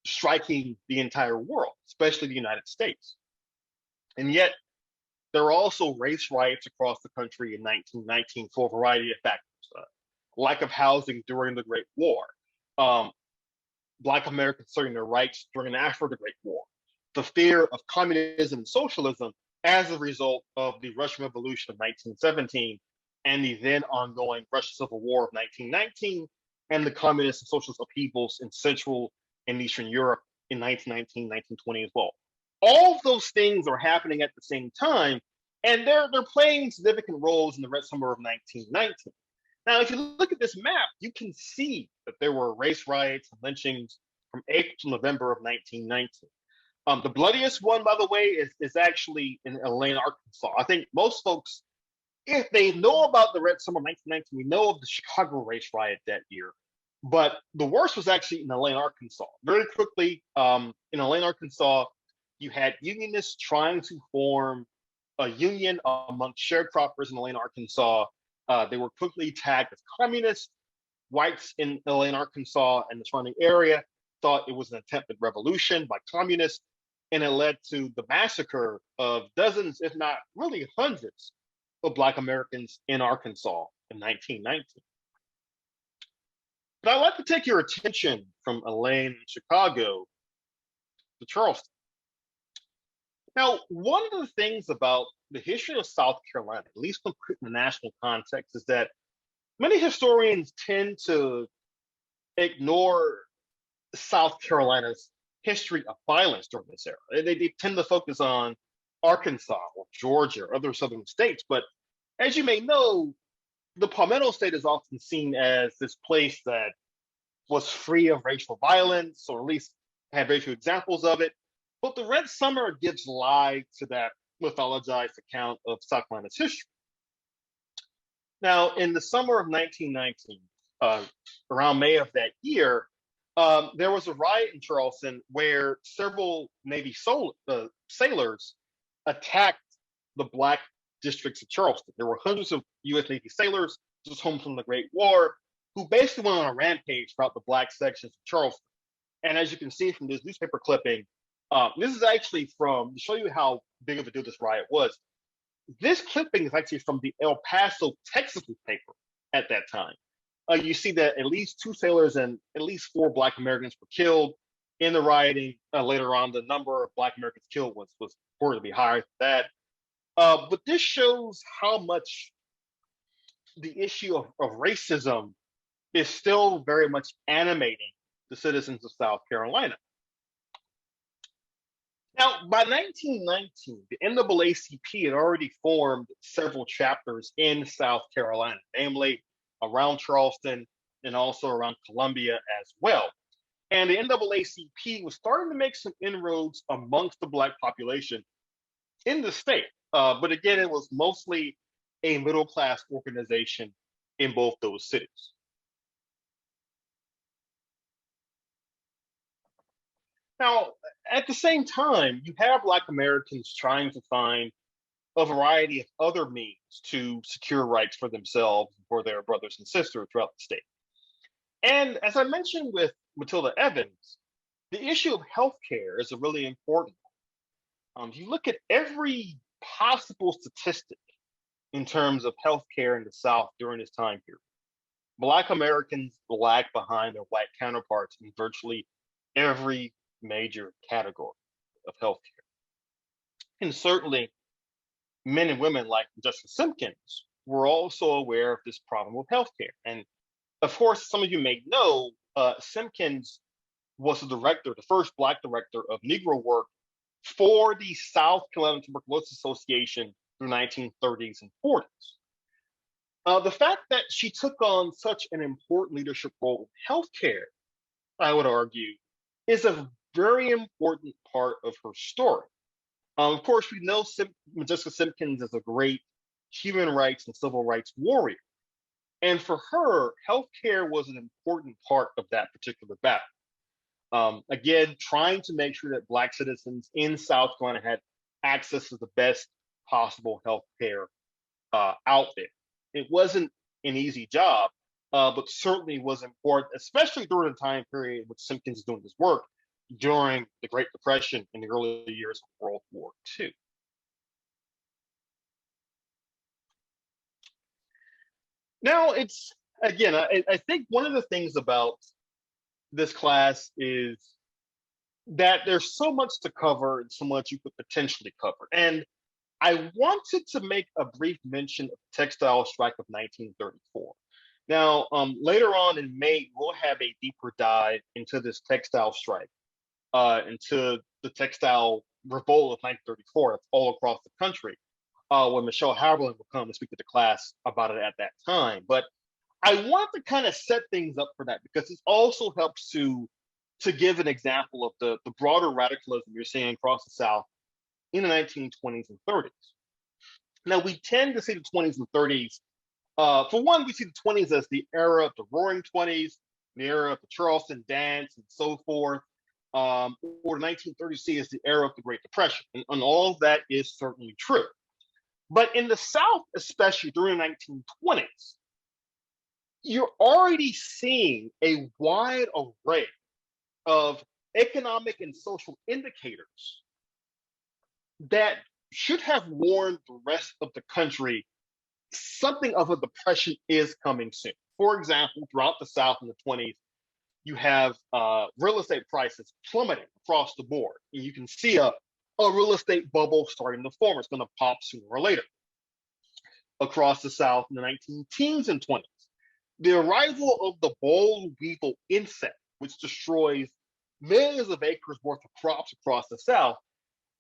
striking the entire world, especially the United States. And yet, there were also race riots across the country in 1919 for a variety of factors. Lack of housing during the Great War, Black Americans asserting their rights during and after the Great War, the fear of communism and socialism as a result of the Russian Revolution of 1917 and the then ongoing Russian Civil War of 1919 and the communist and socialist upheavals in Central and Eastern Europe in 1919, 1920 as well. All of those things are happening at the same time, and they're playing significant roles in the Red Summer of 1919. Now, if you look at this map, you can see that there were race riots and lynchings from April to November of 1919. The bloodiest one, by the way, is actually in Elaine, Arkansas. I think most folks, if they know about the Red Summer of 1919, we know of the Chicago race riot that year. But the worst was actually in Elaine, Arkansas. Very quickly, in Elaine, Arkansas, you had unionists trying to form a union among sharecroppers in Elaine, Arkansas. They were quickly tagged as communists. Whites in Elaine, Arkansas and the surrounding area thought it was an attempted revolution by communists, and it led to the massacre of dozens, if not really hundreds, of Black Americans in Arkansas in 1919. But I'd like to take your attention from Elaine and Chicago to Charleston. Now, one of the things about the history of South Carolina, at least in the national context, is that many historians tend to ignore South Carolina's history of violence during this era. They tend to focus on Arkansas or Georgia or other southern states. But as you may know, the Palmetto State is often seen as this place that was free of racial violence, or at least had very few examples of it. But the Red Summer gives lie to that mythologized account of South Carolina's history. Now, in the summer of 1919, around May of that year, there was a riot in Charleston where several Navy sailors attacked the Black districts of Charleston. There were hundreds of U.S. Navy sailors just home from the Great War who basically went on a rampage throughout the Black sections of Charleston. And as you can see from this newspaper clipping, this is actually to show you how big of a deal this riot was. This clipping is actually from the El Paso, Texas newspaper at that time. You see that at least 2 sailors and at least 4 Black Americans were killed in the rioting. Later on, the number of Black Americans killed was reported to be higher than that. But this shows how much the issue of racism is still very much animating the citizens of South Carolina. Now, by 1919, the NAACP had already formed several chapters in South Carolina, namely around Charleston and also around Columbia as well. And the NAACP was starting to make some inroads amongst the Black population in the state. But again, it was mostly a middle-class organization in both those cities. Now, at the same time, you have Black Americans trying to find a variety of other means to secure rights for themselves and for their brothers and sisters throughout the state. And as I mentioned with Matilda Evans, the issue of healthcare is a really important one. If you look at every possible statistic in terms of healthcare in the South during this time period. Black Americans lag behind their white counterparts in virtually every major category of healthcare. And certainly, men and women like Justice Simkins were also aware of this problem with healthcare. And of course, some of you may know, Simkins was the first Black director of Negro work for the South Carolina Tuberculosis Association through 1930s and 40s. The fact that she took on such an important leadership role in healthcare, I would argue, is a very important part of her story. Of course, we know Modjeska Simkins is a great human rights and civil rights warrior. And for her, healthcare was an important part of that particular battle. Again, trying to make sure that Black citizens in South Carolina had access to the best possible healthcare out there. It wasn't an easy job, but certainly was important, especially during the time period in which Simkins is doing this work during the Great Depression in the early years of World War II. Now, it's again, I think one of the things about this class is that there's so much to cover and so much you could potentially cover. And I wanted to make a brief mention of the textile strike of 1934. Now, later on in May, we'll have a deeper dive into this textile strike, into the textile revolt of 1934 that's all across the country, when Michelle Haberlin will come and speak to the class about it at that time. But I want to kind of set things up for that because it also helps to give an example of the broader radicalism you're seeing across the South in the 1920s and 30s. Now, we tend to see the 20s and 30s. For one, we see the 20s as the era of the Roaring 20s, the era of the Charleston dance and so forth. Or the 1930s see as the era of the Great Depression. And all of that is certainly true. But in the South, especially during the 1920s, you're already seeing a wide array of economic and social indicators that should have warned the rest of the country something of a depression is coming soon. For example, throughout the South in the 20s, you have real estate prices plummeting across the board. And you can see a real estate bubble starting to form. It's going to pop sooner or later. Across the South in the 19-teens and 20s, the arrival of the boll weevil insect, which destroys millions of acres worth of crops across the South,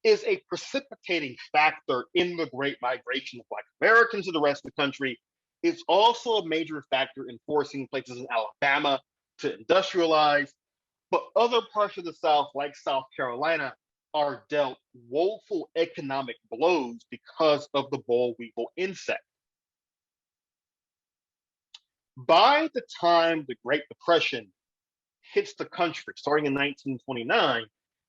is a precipitating factor in the Great Migration of Black Americans to the rest of the country. It's also a major factor in forcing places in Alabama to industrialize. But other parts of the South, like South Carolina, are dealt woeful economic blows because of the boll weevil insect. By the time the Great Depression hits the country, starting in 1929,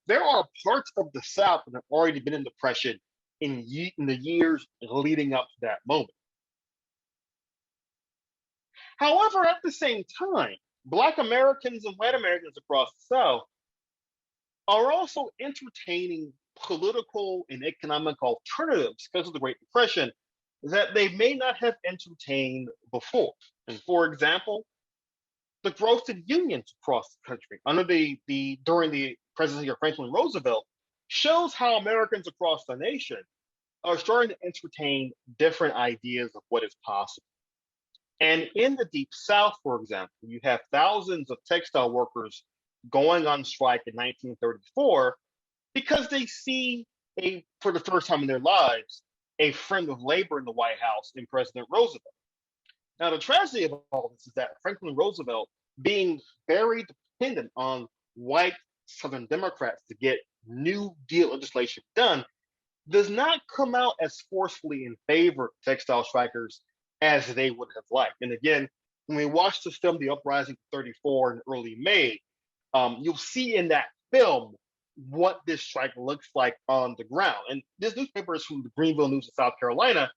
there are parts of the South that have already been in depression in the years leading up to that moment. However, at the same time, Black Americans and white Americans across the South are also entertaining political and economic alternatives because of the Great Depression that they may not have entertained before. And for example, the growth of unions across the country during the presidency of Franklin Roosevelt shows how Americans across the nation are starting to entertain different ideas of what is possible. And in the Deep South, for example, you have thousands of textile workers going on strike in 1934 because they see, for the first time in their lives, a friend of labor in the White House in President Roosevelt. Now, the tragedy of all this is that Franklin Roosevelt, being very dependent on white Southern Democrats to get New Deal legislation done, does not come out as forcefully in favor of textile strikers as they would have liked. And again, when we watch the film, The Uprising of 34 in early May, you'll see in that film what this strike looks like on the ground. And this newspaper is from the Greenville News of South Carolina.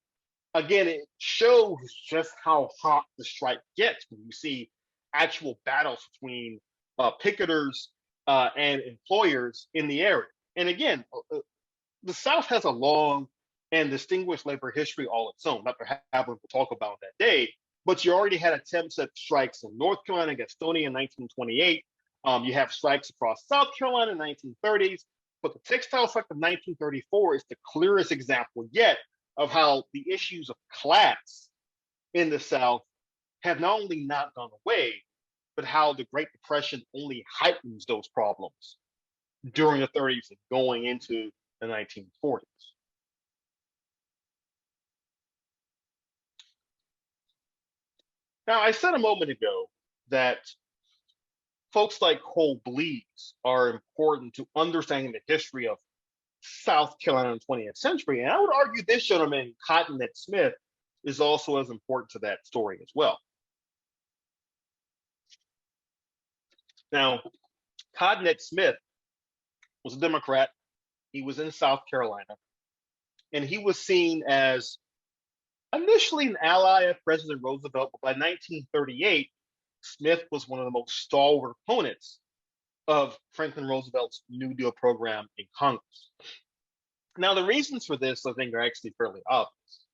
Again, it shows just how hot the strike gets when you see actual battles between picketers and employers in the area. And again, the South has a long and distinguished labor history all its own. Dr. Havlin will talk about that day, but you already had attempts at strikes in North Carolina, Gastonia in 1928. You have strikes across South Carolina in the 1930s, but the textile strike of 1934 is the clearest example yet of how the issues of class in the South have not only not gone away, but how the Great Depression only heightens those problems during the 30s and going into the 1940s. Now, I said a moment ago that folks like Cole Blees are important to understanding the history of South Carolina in the 20th century. And I would argue this gentleman, Cotton Ed Smith, is also as important to that story as well. Now, Cotton Ed Smith was a Democrat. He was in South Carolina, and he was seen as initially an ally of President Roosevelt, but by 1938, Smith was one of the most stalwart opponents of Franklin Roosevelt's New Deal program in Congress. Now, the reasons for this, I think, are actually fairly obvious.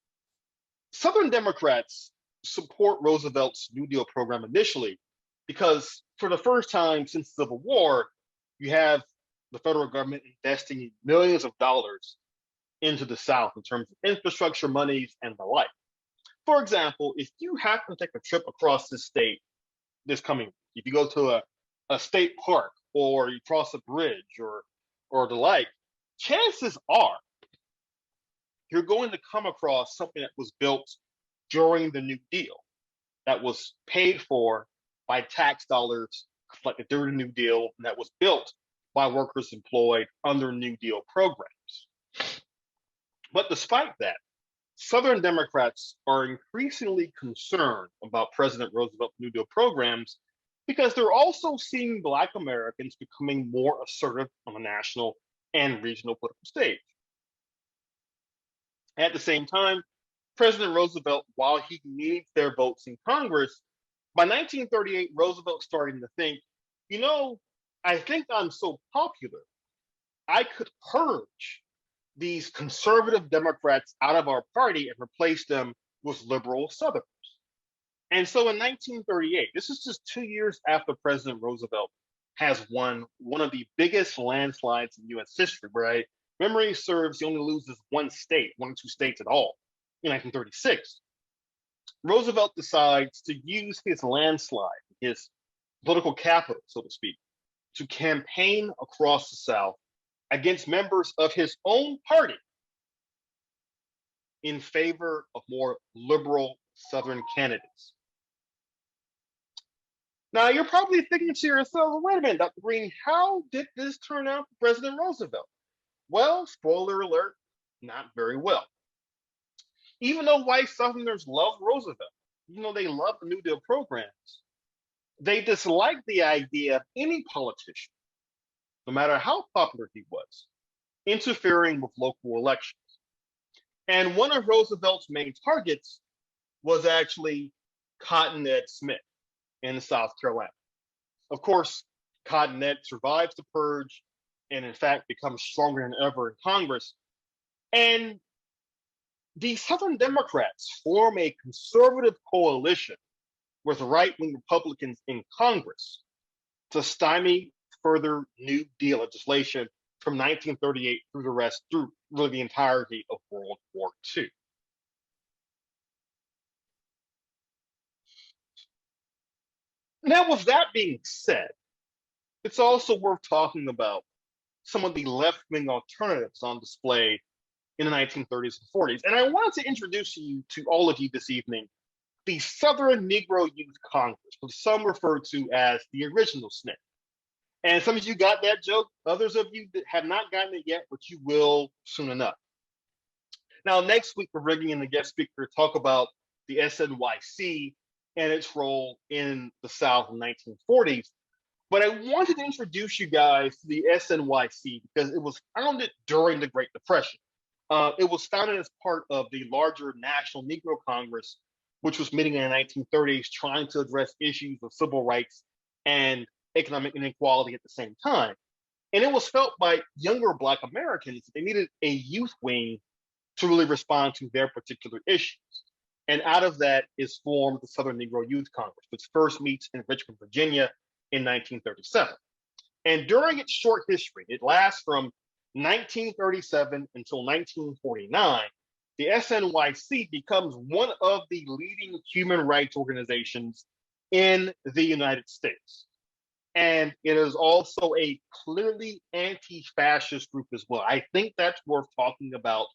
Southern Democrats support Roosevelt's New Deal program initially because for the first time since the Civil War, you have the federal government investing millions of dollars into the South in terms of infrastructure monies and the like. For example, if you happen to take a trip across this state this coming week, if you go to a state park or you cross a bridge or the like, chances are you're going to come across something that was built during the New Deal, that was paid for by tax dollars collected during the New Deal, and that was built by workers employed under New Deal programs. But despite that, Southern Democrats are increasingly concerned about President Roosevelt's New Deal programs because they're also seeing Black Americans becoming more assertive on the national and regional political stage. At the same time, President Roosevelt, while he needs their votes in Congress, by 1938, Roosevelt's starting to think, you know, I think I'm so popular, I could purge these conservative Democrats out of our party and replace them with liberal Southerners. And so in 1938, this is just 2 years after President Roosevelt has won one of the biggest landslides in US history, right? Memory serves, he only loses one or two states at all in 1936. Roosevelt decides to use his landslide, his political capital, so to speak, to campaign across the South against members of his own party in favor of more liberal Southern candidates. Now, you're probably thinking to yourself, wait a minute, Dr. Green, how did this turn out for President Roosevelt? Well, spoiler alert, not very well. Even though white Southerners love Roosevelt, even though they love the New Deal programs, they dislike the idea of any politician, no matter how popular he was, interfering with local elections. And one of Roosevelt's main targets was actually Cotton Ed Smith in South Carolina. Of course, Cotton Ed survives the purge and in fact becomes stronger than ever in Congress. And the Southern Democrats form a conservative coalition with right-wing Republicans in Congress to stymie further New Deal legislation from 1938 through really the entirety of World War II. Now, with that being said, it's also worth talking about some of the left-wing alternatives on display in the 1930s and 40s. And I wanted to introduce you to all of you this evening the Southern Negro Youth Congress, which some refer to as the original SNCC. And some of you got that joke. Others of you have not gotten it yet, but you will soon enough. Now, next week, we're bringing in a guest speaker to talk about the SNYC and its role in the South in the 1940s. But I wanted to introduce you guys to the SNYC because it was founded during the Great Depression. It was founded as part of the larger National Negro Congress, which was meeting in the 1930s, trying to address issues of civil rights and economic inequality at the same time. And it was felt by younger Black Americans that they needed a youth wing to really respond to their particular issues. And out of that is formed the Southern Negro Youth Congress, which first meets in Richmond, Virginia in 1937. And during its short history, it lasts from 1937 until 1949, the SNYC becomes one of the leading human rights organizations in the United States. And it is also a clearly anti-fascist group as well. I think that's worth talking about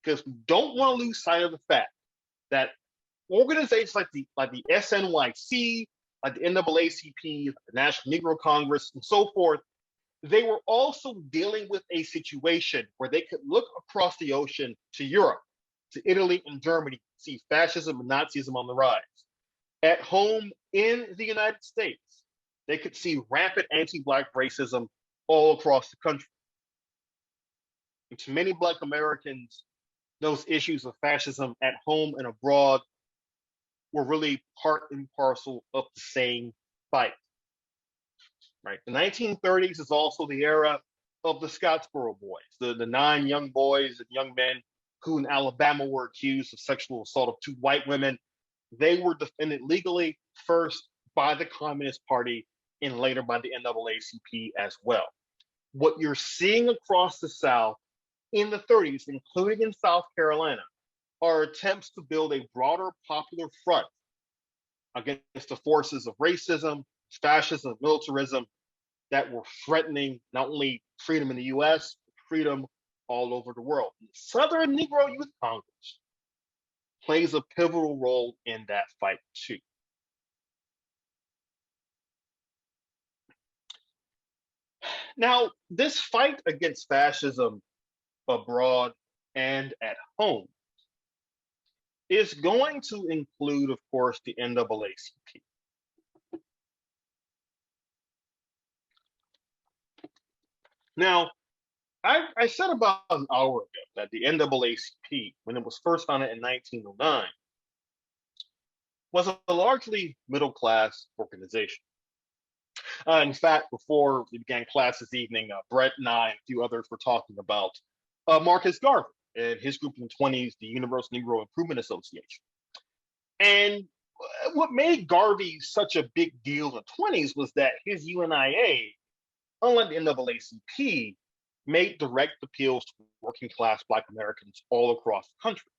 because we don't want to lose sight of the fact that organizations like the SNYC, like the NAACP, the National Negro Congress, and so forth, they were also dealing with a situation where they could look across the ocean to Europe, to Italy and Germany, see fascism and Nazism on the rise. At home in the United States, they could see rampant anti-Black racism all across the country. And to many Black Americans, those issues of fascism at home and abroad were really part and parcel of the same fight. Right. The 1930s is also the era of the Scottsboro Boys, the 9 young boys and young men who in Alabama were accused of sexual assault of 2 white women. They were defended legally first by the Communist Party and later by the NAACP as well. What you're seeing across the South in the 30s, including in South Carolina, are attempts to build a broader popular front against the forces of racism, fascism, militarism that were threatening not only freedom in the US, but freedom all over the world. The Southern Negro Youth Congress plays a pivotal role in that fight too. Now, this fight against fascism abroad and at home is going to include, of course, the NAACP. Now, I said about an hour ago that the NAACP, when it was first founded in 1909, was a largely middle-class organization. In fact, before we began class this evening, Brett and I and a few others were talking about Marcus Garvey and his group in the 20s, the Universal Negro Improvement Association. And what made Garvey such a big deal in the 20s was that his UNIA, unlike the NAACP, made direct appeals to working class Black Americans all across the country.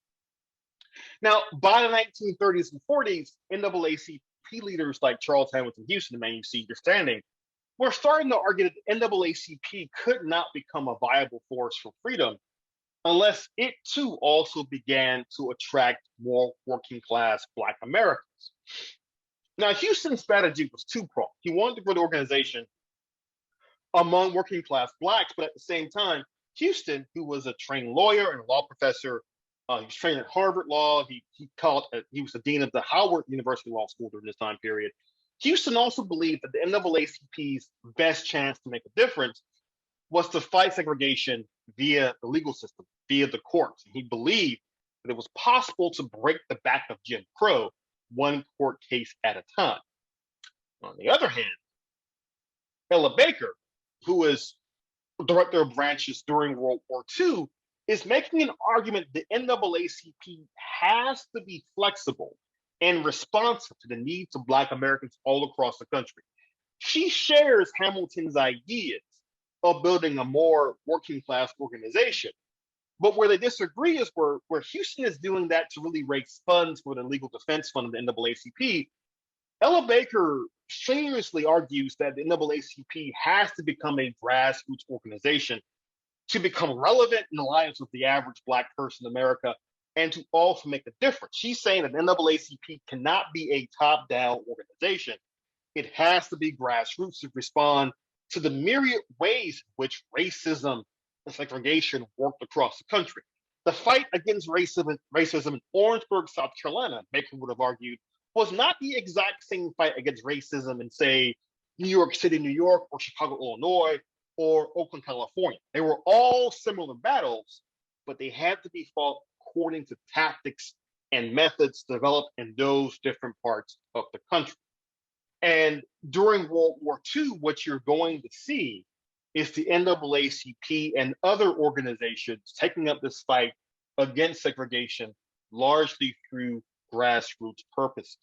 Now, by the 1930s and 40s, NAACP leaders like Charles Hamilton Houston, the man you see here standing, were starting to argue that the NAACP could not become a viable force for freedom unless it too also began to attract more working class Black Americans. Now, Houston's strategy was two-pronged. He wanted to grow the organization among working class Blacks, but at the same time, Houston, who was a trained lawyer and a law professor, he was trained at Harvard Law. He was the dean of the Howard University Law School during this time period. Houston also believed that the NAACP's best chance to make a difference was to fight segregation via the legal system, via the courts. And he believed that it was possible to break the back of Jim Crow one court case at a time. On the other hand, Ella Baker, who was director of branches during World War II, is making an argument the NAACP has to be flexible and responsive to the needs of Black Americans all across the country. She shares Hamilton's ideas of building a more working class organization. But where they disagree is where Houston is doing that to really raise funds for the legal defense fund of the NAACP. Ella Baker strenuously argues that the NAACP has to become a grassroots organization to become relevant in the lives of the average Black person in America and to also make a difference. She's saying that the NAACP cannot be a top-down organization. It has to be grassroots to respond to the myriad ways in which racism and segregation worked across the country. The fight against racism in Orangeburg, South Carolina, Baker would have argued, was not the exact same fight against racism in, say, New York City, New York, or Chicago, Illinois, or Oakland, California. They were all similar battles, but they had to be fought according to tactics and methods developed in those different parts of the country. And during World War II, what you're going to see is the NAACP and other organizations taking up this fight against segregation, largely through grassroots purposes.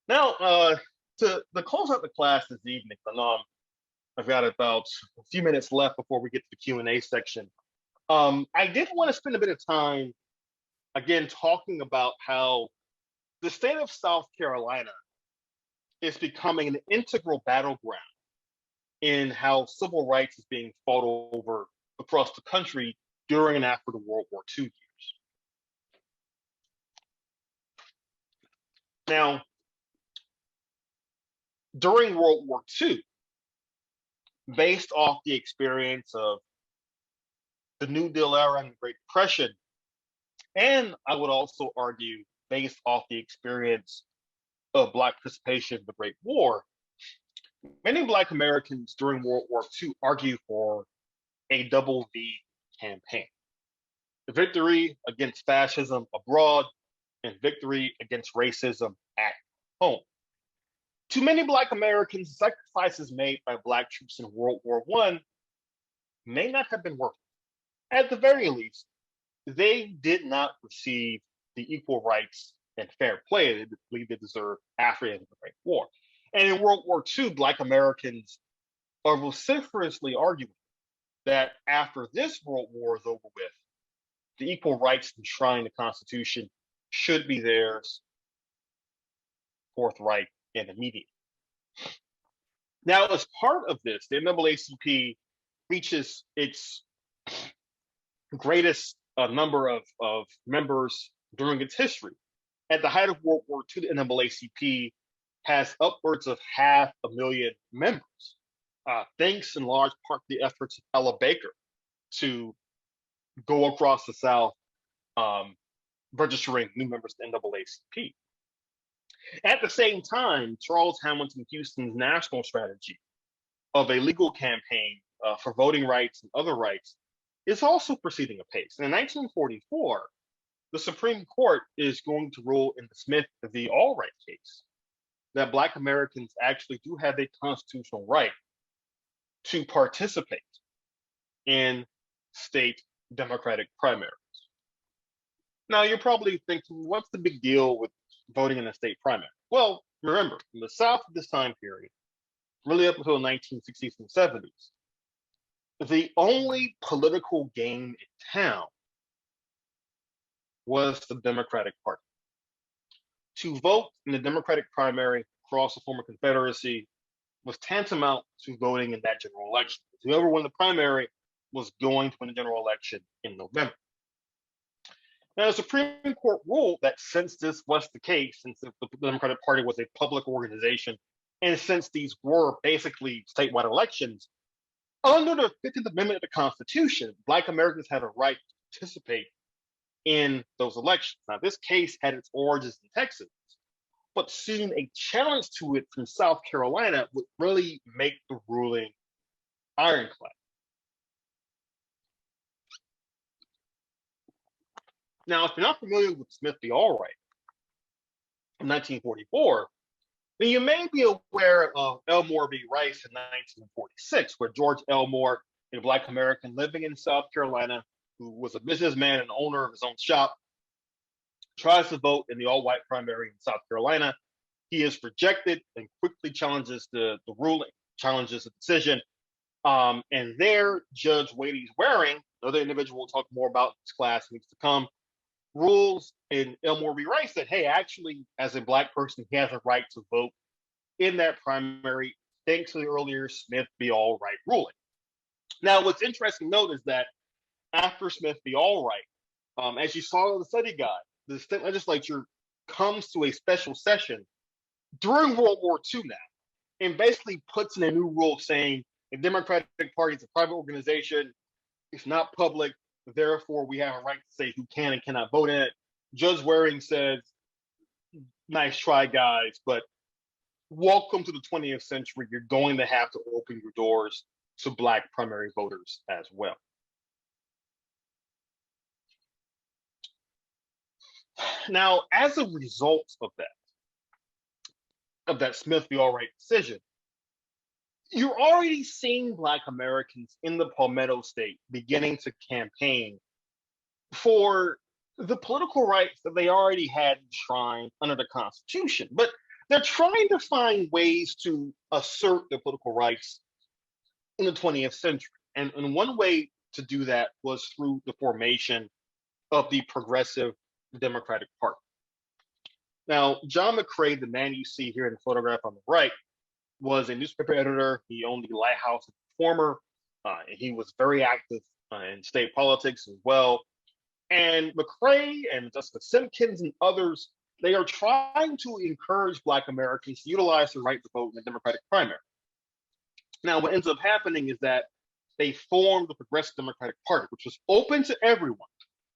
Now, to close out the class this evening, I know I've got about a few minutes left before we get to the Q&A section. I did want to spend a bit of time, again, talking about how the state of South Carolina is becoming an integral battleground in how civil rights is being fought over across the country during and after the World War II years. Now, during World War II, based off the experience of the New Deal era and the Great Depression, and I would also argue based off the experience of Black participation in the Great War, many Black Americans during World War II argue for a double V campaign. The victory against fascism abroad and victory against racism at home. To many Black Americans, sacrifices made by Black troops in World War I may not have been worth it. At the very least, they did not receive the equal rights and fair play they believed they deserved after the end of the Great War. And in World War II, Black Americans are vociferously arguing that after this World War is over with, the equal rights enshrined in the Constitution should be theirs, forthright and immediate. Now, as part of this, the NAACP reaches its greatest number of members during its history. At the height of World War II, the NAACP has upwards of 500,000 members, thanks in large part to the efforts of Ella Baker to go across the South, registering new members to the NAACP. At the same time, Charles Hamilton Houston's national strategy of a legal campaign for voting rights and other rights is also proceeding apace. And in 1944, the Supreme Court is going to rule in the Smith v. Allwright case that Black Americans actually do have a constitutional right to participate in state Democratic primaries. Now, you're probably thinking, what's the big deal with voting in a state primary? Well, remember, in the South at this time period, really up until the 1960s and 70s, the only political game in town was the Democratic Party. To vote in the Democratic primary across the former Confederacy was tantamount to voting in that general election. Whoever won the primary was going to win the general election in November. Now, the Supreme Court ruled that since this was the case, since the Democratic Party was a public organization, and since these were basically statewide elections, under the 15th Amendment of the Constitution, Black Americans had a right to participate in those elections. Now, this case had its origins in Texas, but soon a challenge to it from South Carolina would really make the ruling ironclad. Now, if you're not familiar with Smith v. Allwright in 1944, then you may be aware of Elmore v. Rice in 1946, where George Elmore, a Black American living in South Carolina, who was a businessman and owner of his own shop, tries to vote in the all-white primary in South Carolina. He is rejected and quickly challenges the ruling, challenges the decision. And there, Judge Wadey Waring, another individual we'll talk more about in this class in weeks to come, rules in Elmore v. Rice that, hey, actually, as a Black person, he has a right to vote in that primary, thanks to the earlier Smith v. Allwright ruling. Now, what's interesting to note is that after Smith v. Allwright, as you saw in the study guide, the state legislature comes to a special session during World War II now, and basically puts in a new rule saying the Democratic Party is a private organization, it's not public, therefore we have a right to say who can and cannot vote in it. Judge Waring says, nice try, guys, but welcome to the 20th century. You're going to have to open your doors to Black primary voters as well. Now, as a result of that Smith v. Allwright decision, you're already seeing Black Americans in the Palmetto State beginning to campaign for the political rights that they already had enshrined under the Constitution. But they're trying to find ways to assert their political rights in the 20th century. And one way to do that was through the formation of the Progressive Democratic Party. Now, John McCrae, the man you see here in the photograph on the right, was a newspaper editor. He owned the Lighthouse Informer. And he was very active in state politics as well. And McCrae and Justice Simkins and others, they are trying to encourage Black Americans to utilize their right to vote in the Democratic primary. Now, what ends up happening is that they formed the Progressive Democratic Party, which was open to everyone,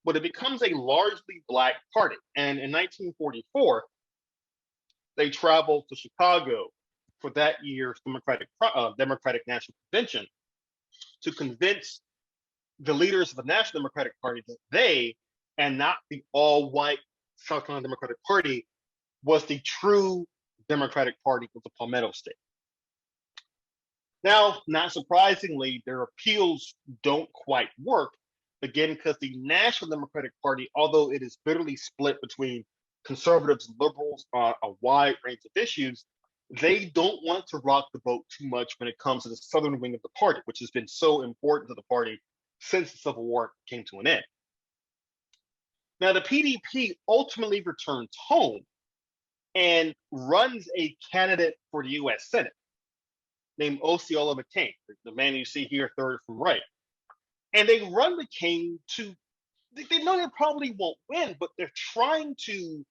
but it becomes a largely Black party. And in 1944, they traveled to Chicago for that year's Democratic National Convention to convince the leaders of the National Democratic Party that they, and not the all-white South Carolina Democratic Party, was the true Democratic Party of the Palmetto State. Now, not surprisingly, their appeals don't quite work, again, because the National Democratic Party, although it is bitterly split between conservatives and liberals on a wide range of issues, they don't want to rock the boat too much when it comes to the southern wing of the party, which has been so important to the party since the Civil War came to an end. Now, the PDP ultimately returns home and runs a candidate for the U.S. Senate named Osceola McCain, the man you see here third from right. And they run McCain they know they probably won't win, but they're trying to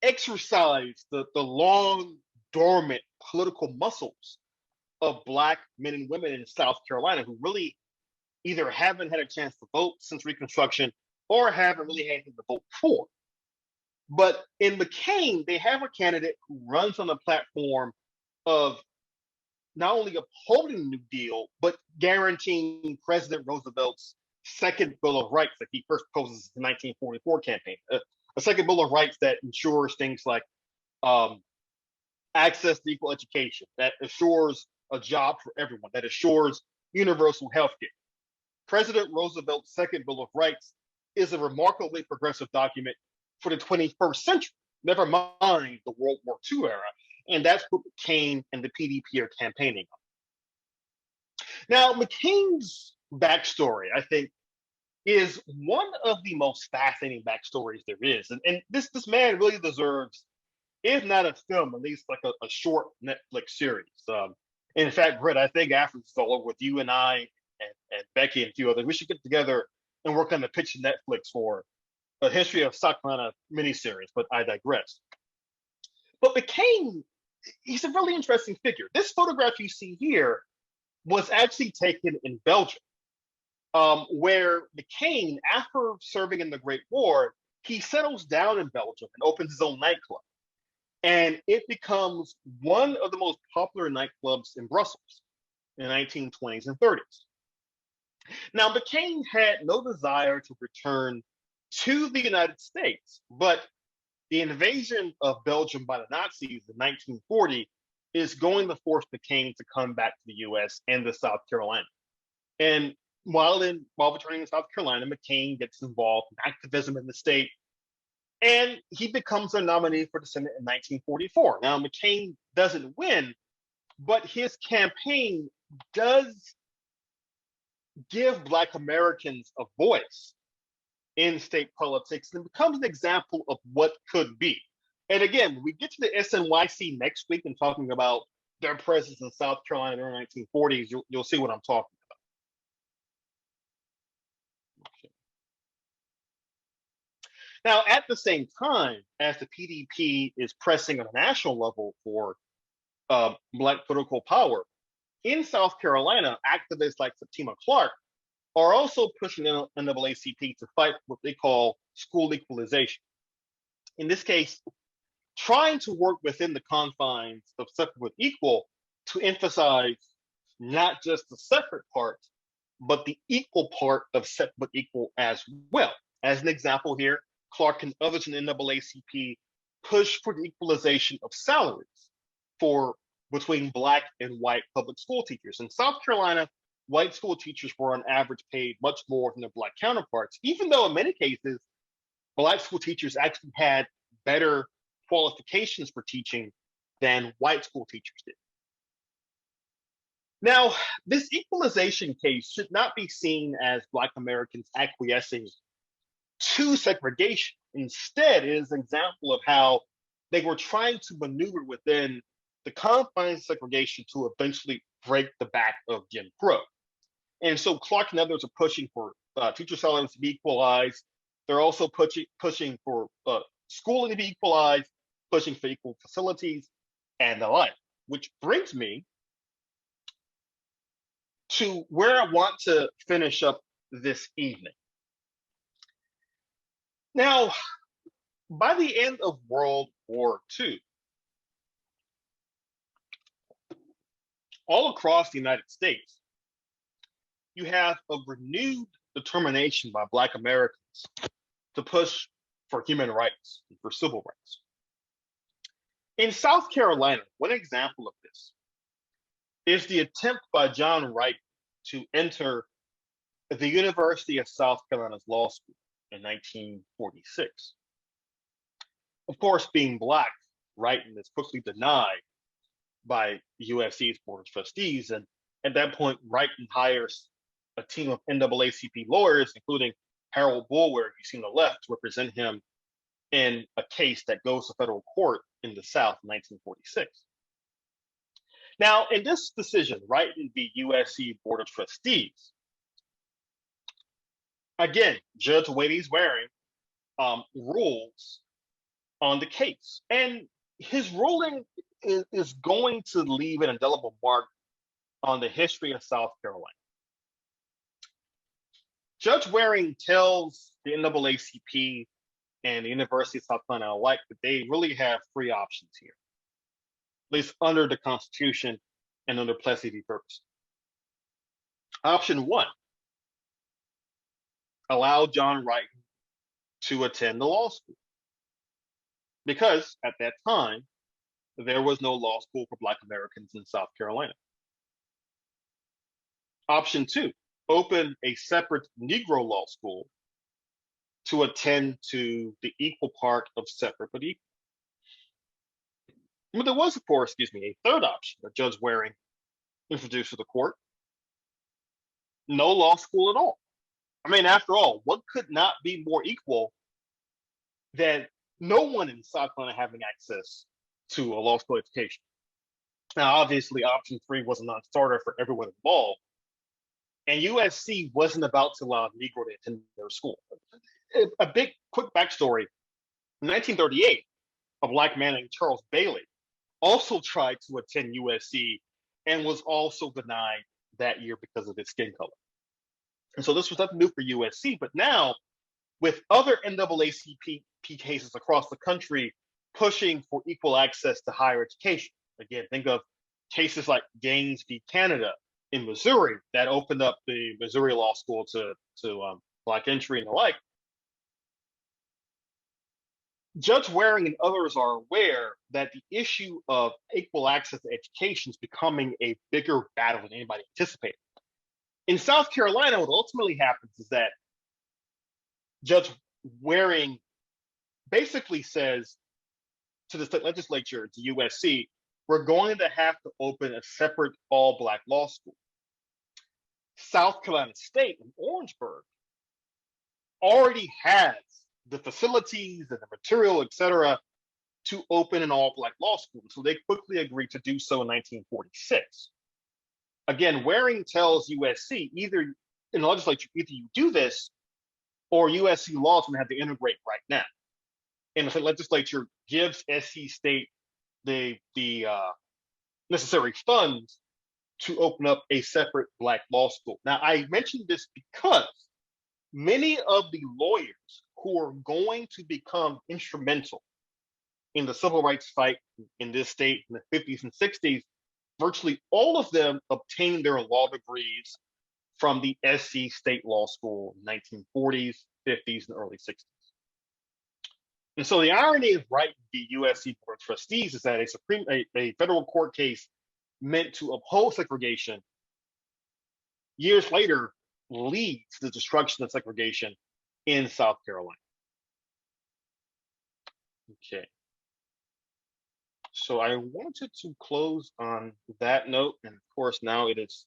exercise the long, dormant political muscles of Black men and women in South Carolina who really either haven't had a chance to vote since Reconstruction or haven't really had anything to vote for. But in McCain, they have a candidate who runs on the platform of not only upholding the New Deal, but guaranteeing President Roosevelt's second Bill of Rights that he first proposes in the 1944 campaign. A second Bill of Rights that ensures things like access to equal education, that assures a job for everyone, that assures universal health care. President Roosevelt's second Bill of Rights is a remarkably progressive document for the 21st century, never mind the World War II era. And that's what McCain and the PDP are campaigning on. Now, McCain's backstory, I think, is one of the most fascinating backstories there is. And this man really deserves, if not a film, at least like a short Netflix series. In fact, Britt, I think after this is all over with you and I and Becky and a few others, we should get together and work on the pitch to Netflix for a history of South Carolina miniseries, but I digress. But McCain, he's a really interesting figure. This photograph you see here was actually taken in Belgium, where McCain, after serving in the Great War, he settles down in Belgium and opens his own nightclub. And it becomes one of the most popular nightclubs in Brussels in the 1920s and 30s. Now, McCain had no desire to return to the United States, but the invasion of Belgium by the Nazis in 1940 is going to force McCain to come back to the U.S. and to South Carolina. And while returning to South Carolina, McCain gets involved in activism in the state, and he becomes a nominee for the Senate in 1944. Now, McCain doesn't win, but his campaign does give Black Americans a voice in state politics and becomes an example of what could be. And again, when we get to the SNYC next week and talking about their presence in South Carolina in the 1940s, you'll see what I'm talking about. Okay. Now, at the same time, as the PDP is pressing on a national level for Black political power, in South Carolina, activists like Fatima Clark are also pushing the NAACP to fight what they call school equalization. In this case, trying to work within the confines of separate but equal to emphasize not just the separate part, but the equal part of separate but equal as well. As an example here, Clark and others in the NAACP push for the equalization of salaries for between Black and white public school teachers. In South Carolina, white school teachers were on average paid much more than their Black counterparts, even though in many cases, Black school teachers actually had better qualifications for teaching than white school teachers did. Now, this equalization case should not be seen as Black Americans acquiescing to segregation. Instead, it is an example of how they were trying to maneuver within the confines of segregation to eventually break the back of Jim Crow. And so Clark and others are pushing for teacher salaries to be equalized. They're also pushing for schooling to be equalized, pushing for equal facilities, and the like. Which brings me to where I want to finish up this evening. Now, by the end of World War II, all across the United States, you have a renewed determination by Black Americans to push for human rights and for civil rights. In South Carolina, one example of this is the attempt by John Wright to enter the University of South Carolina's law school in 1946. Of course, being Black, Wright is quickly denied by USC's Board of Trustees. And at that point, Wright hires a team of NAACP lawyers, including Carroll, you see on the left, to represent him in a case that goes to federal court in the South in 1946. Now, in this decision, Wright and the USC Board of Trustees, again, Judge Wade's Waring rules on the case. And his ruling is going to leave an indelible mark on the history of South Carolina. Judge Waring tells the NAACP and the University of South Carolina alike that they really have three options here, at least under the Constitution and under Plessy v. Ferguson. Option one, allow John Wright to attend the law school, because at that time, there was no law school for Black Americans in South Carolina. Option two, open a separate Negro law school to attend to the equal part of separate but equal. But there was, of course, a third option that Judge Waring introduced to the court: no law school at all. I mean, after all, what could not be more equal than no one in South Carolina having access to a law school education? Now, obviously, option three was a non-starter for everyone involved, and USC wasn't about to allow a Negro to attend their school. A big, quick backstory: in 1938, a Black man named Charles Bailey also tried to attend USC and was also denied that year because of his skin color. And so this was nothing new for USC, but now with other NAACP cases across the country pushing for equal access to higher education. Again, think of cases like Gaines v. Canada in Missouri that opened up the Missouri Law School to Black entry and the like. Judge Waring and others are aware that the issue of equal access to education is becoming a bigger battle than anybody anticipated. In South Carolina, what ultimately happens is that Judge Waring basically says to the state legislature, to USC, we're going to have to open a separate all-Black law school. South Carolina State in Orangeburg already has the facilities and the material, et cetera, to open an all-Black law school. So they quickly agreed to do so in 1946. Again, Waring tells USC, either in the legislature, either you do this or USC law is going to have to integrate right now. And the legislature gives SC State the necessary funds to open up a separate Black law school. Now, I mentioned this because many of the lawyers who are going to become instrumental in the civil rights fight in this state in the 50s and 60s, virtually all of them obtained their law degrees from the SC State Law School in the 1940s, 50s, and early 60s. And so the irony of Wright v. USC Board of Trustees is that a federal court case meant to uphold segregation, years later leads to the destruction of segregation in South Carolina. Okay. So I wanted to close on that note. And of course, now it is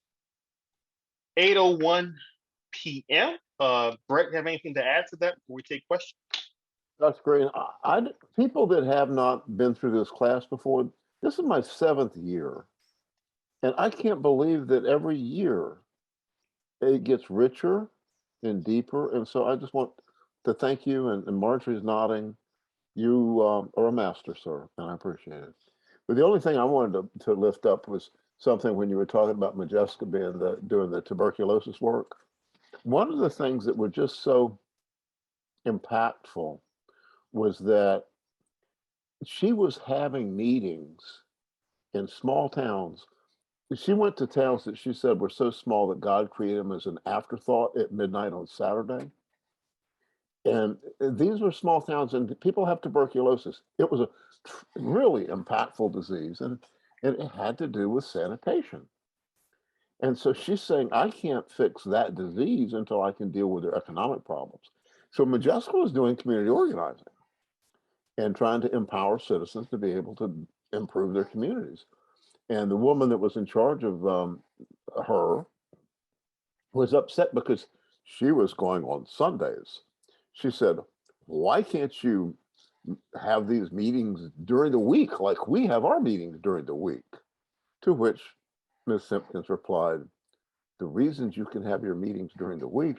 8:01 p.m. Brett, have anything to add to that before we take questions? That's great. People that have not been through this class before, this is my 7th year. And I can't believe that every year it gets richer and deeper. And so I just want to thank you, and Marjorie's nodding. You are a master, sir, and I appreciate it. But the only thing I wanted to lift up was something when you were talking about Modjeska doing the tuberculosis work. One of the things that were just so impactful was that she was having meetings in small towns. She went to towns that she said were so small that God created them as an afterthought at midnight on Saturday. And these were small towns, and people have tuberculosis. It was a really impactful disease, and it had to do with sanitation. And so she's saying, I can't fix that disease until I can deal with their economic problems. So Modjeska was doing community organizing and trying to empower citizens to be able to improve their communities. And the woman that was in charge of her was upset because she was going on Sundays. She said, why can't you have these meetings during the week like we have our meetings during the week? To which Ms. Simkins replied, the reasons you can have your meetings during the week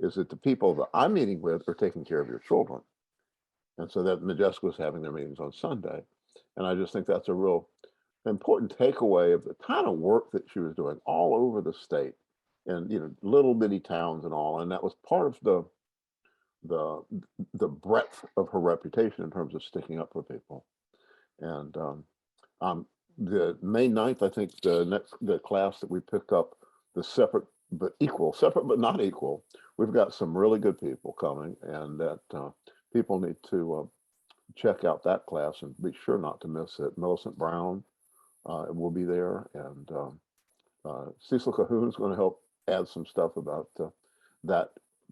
is that the people that I'm meeting with are taking care of your children. And so that Modjeska was having their meetings on Sunday. And I just think that's a real important takeaway of the kind of work that she was doing all over the state, and little bitty towns and all. And that was part of the breadth of her reputation in terms of sticking up for people. And the May 9th, I think the class that we pick up, the separate but not equal, we've got some really good people coming, and that people need to check out that class and be sure not to miss it. Millicent Brown will be there, and Cecil Cahoon is going to help add some stuff about that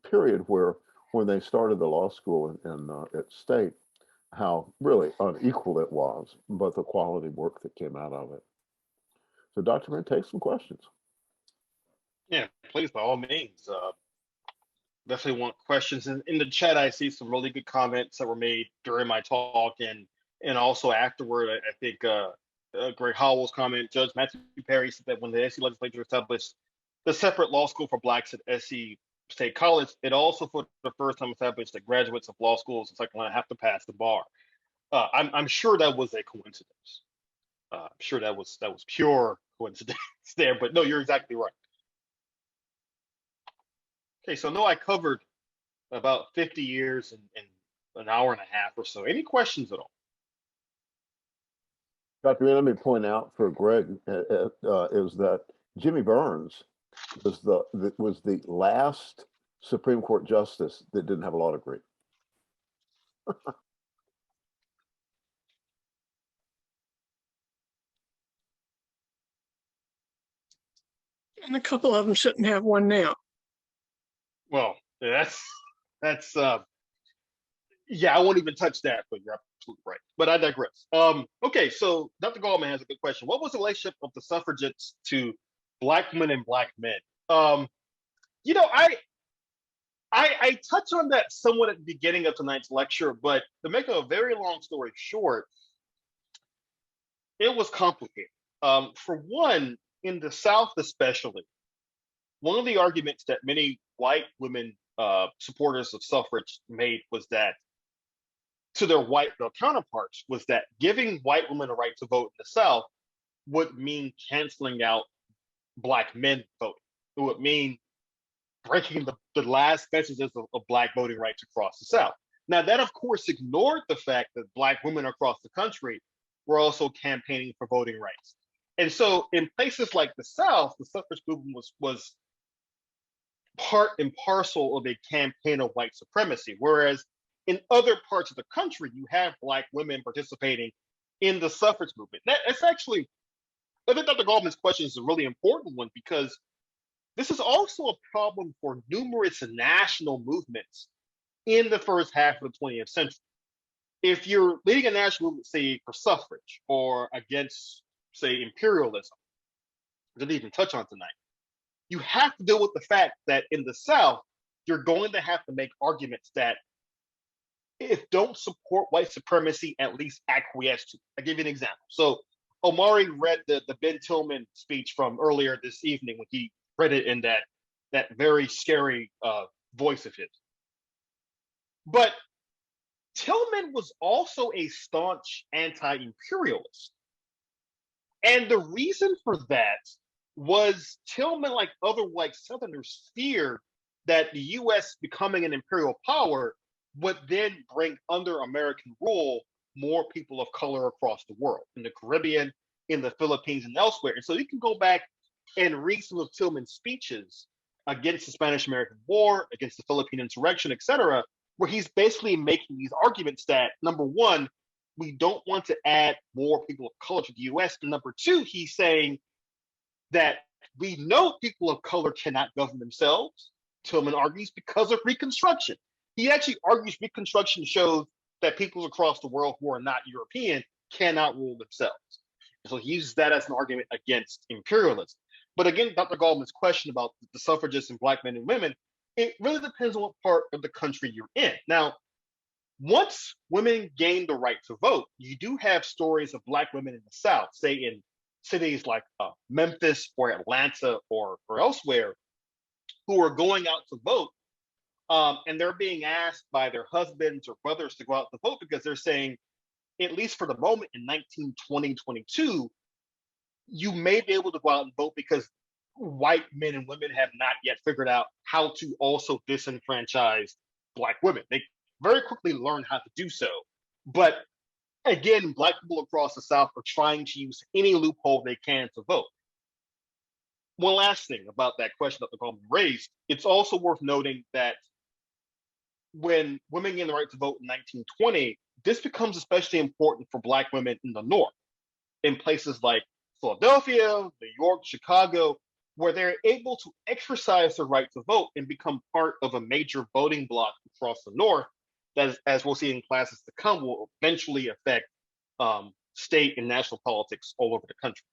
period when they started the law school at State, how really unequal it was, but the quality work that came out of it. So Dr. Wren, take some questions. Yeah, please, by all means. Definitely want questions. In the chat, I see some really good comments that were made during my talk and also afterward. I think Greg Howell's comment, Judge Matthew Perry said that when the SC legislature established the separate law school for blacks at SC State College, it also for the first time established that graduates of law schools in South Carolina have to pass the bar. I'm sure that was a coincidence. I'm sure that was pure coincidence there, but no, you're exactly right. Okay, so no, I covered about 50 years in an hour and a half or so. Any questions at all? Dr. Wren, let me point out for Greg is that Jimmy Burns was the last Supreme Court justice that didn't have a law degree. And a couple of them shouldn't have one now. Well, that's yeah, I won't even touch that, but you're absolutely right. But I digress. Okay, so Dr. Goldman has a good question. What was the relationship of the suffragettes to Black women and Black men? I touched on that somewhat at the beginning of tonight's lecture, but to make a very long story short, it was complicated. For one, in the South especially, one of the arguments that many white women supporters of suffrage made was that to their white male counterparts was that giving white women a right to vote in the South would mean canceling out Black men voting. It would mean breaking the last vestiges of Black voting rights across the South. Now, that of course ignored the fact that Black women across the country were also campaigning for voting rights. And so in places like the South, the suffrage movement was part and parcel of a campaign of white supremacy, whereas in other parts of the country, you have Black women participating in the suffrage movement. It's actually I think Dr. Goldman's question is a really important one because this is also a problem for numerous national movements in the first half of the 20th century. If you're leading a national movement, say, for suffrage or against, say, imperialism, which I didn't even touch on tonight, you have to deal with the fact that in the South, you're going to have to make arguments that if don't support white supremacy, at least acquiesce to. I'll give you an example. So Omari read the Ben Tillman speech from earlier this evening when he read it in that very scary voice of his. But Tillman was also a staunch anti-imperialist. And the reason for that was Tillman, like other white Southerners, feared that the U.S. becoming an imperial power would then bring under American rule more people of color across the world, in the Caribbean, in the Philippines, and elsewhere. And so you can go back and read some of Tillman's speeches against the Spanish-American War, against the Philippine insurrection, et cetera, where he's basically making these arguments that, number one, we don't want to add more people of color to the U.S. And number two, he's saying that we know people of color cannot govern themselves, Tillman argues, because of Reconstruction. He actually argues Reconstruction shows that people across the world who are not European cannot rule themselves. So he uses that as an argument against imperialism. But again, Dr. Goldman's question about the suffragists and Black men and women, it really depends on what part of the country you're in. Now, once women gain the right to vote, you do have stories of Black women in the South, say in cities like Memphis or Atlanta or elsewhere, who are going out to vote, and they're being asked by their husbands or brothers to go out to vote because they're saying, at least for the moment in 1920, 22, you may be able to go out and vote because white men and women have not yet figured out how to also disenfranchise Black women. They very quickly learn how to do so. But again, Black people across the South are trying to use any loophole they can to vote. One last thing about that question that the Goldman raised, it's also worth noting that when women gain the right to vote in 1920, this becomes especially important for Black women in the North, in places like Philadelphia, New York, Chicago, where they're able to exercise their right to vote and become part of a major voting bloc across the North that, as we'll see in classes to come, will eventually affect state and national politics all over the country.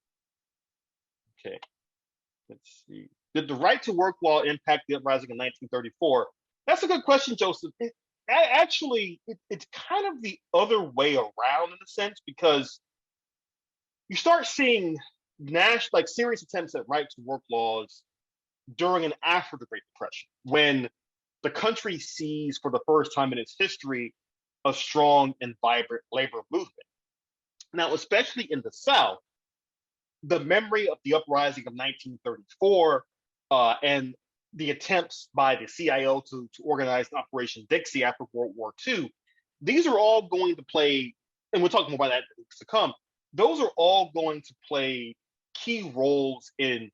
Okay, let's see. Did the right to work law impact the uprising in 1934? That's a good question, Joseph. It's kind of the other way around in a sense, because you start seeing serious attempts at right to work laws during and after the Great Depression, when the country sees for the first time in its history a strong and vibrant labor movement. Now, especially in the South, the memory of the uprising of 1934 and the attempts by the CIO to organize Operation Dixie after World War II, these are all going to play, and we'll talk more about that to come, those are all going to play key roles in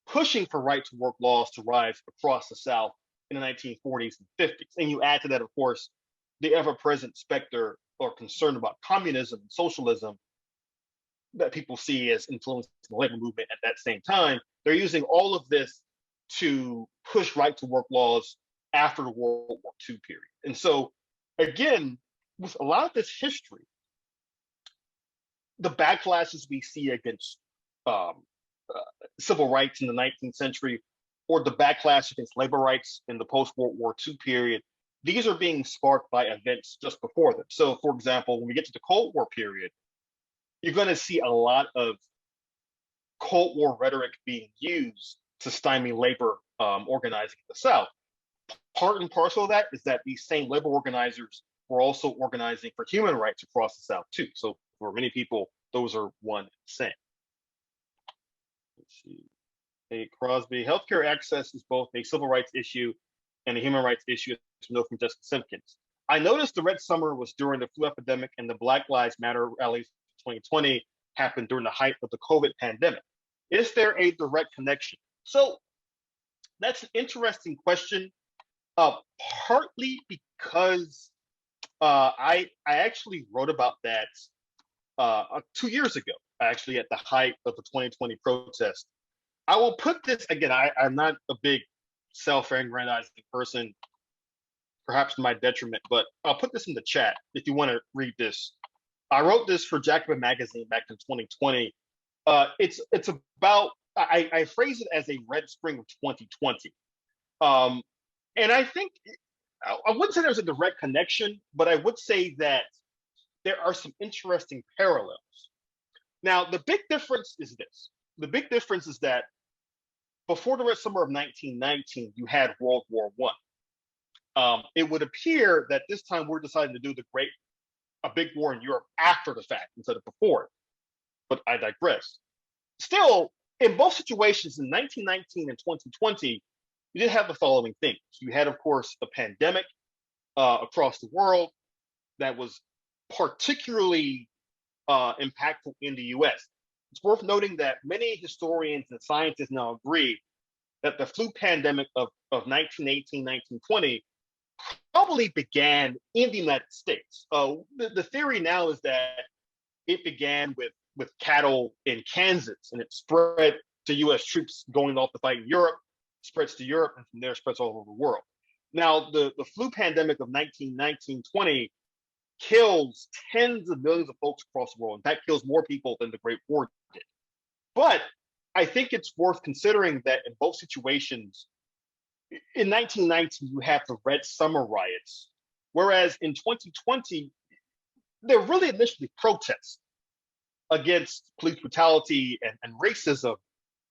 pushing for right to work laws to rise across the South in the 1940s and 50s. And you add to that, of course, the ever-present specter or concern about communism and socialism that people see as influencing the labor movement at that same time. They're using all of this to push right to work laws after the World War II period. And so, again, with a lot of this history, the backlashes we see against civil rights in the 19th century, or the backlash against labor rights in the post-World War II period, these are being sparked by events just before them. So, for example, when we get to the Cold War period, you're going to see a lot of Cold War rhetoric being used to stymie labor organizing in the South. Part and parcel of that is that these same labor organizers were also organizing for human rights across the South too. So for many people, those are one and the same. Let's see. Hey, Crosby, healthcare access is both a civil rights issue and a human rights issue, as we know from Justice Simkins. I noticed the Red Summer was during the flu epidemic and the Black Lives Matter rallies 2020 happened during the height of the COVID pandemic. Is there a direct connection? So that's an interesting question, partly because I actually wrote about that 2 years ago actually at the height of the 2020 protest. I will put this again. I'm not a big self-aggrandizing person, perhaps to my detriment, but I'll put this in the chat if you want to read this. I wrote this for Jacobin magazine back in 2020. It's about I phrase it as a red spring of 2020, and I think I wouldn't say there's a direct connection, but I would say that there are some interesting parallels. Now, the big difference is this: the big difference is that before the red summer of 1919, you had World War I. It would appear that this time we're deciding to do a big war in Europe after the fact instead of before it. But I digress. Still, in both situations in 1919 and 2020, you did have the following things. You had, of course, a pandemic across the world that was particularly impactful in the US. It's worth noting that many historians and scientists now agree that the flu pandemic of 1918, 1920 probably began in the United States. The theory now is that it began with cattle in Kansas, and it spread to US troops going off to fight in Europe, spreads to Europe, and from there spreads all over the world. Now, the flu pandemic of 1919-20 kills tens of millions of folks across the world. In fact, kills more people than the Great War did. But I think it's worth considering that in both situations, in 1919, you have the Red Summer riots, whereas in 2020, they're really initially protests against police brutality and racism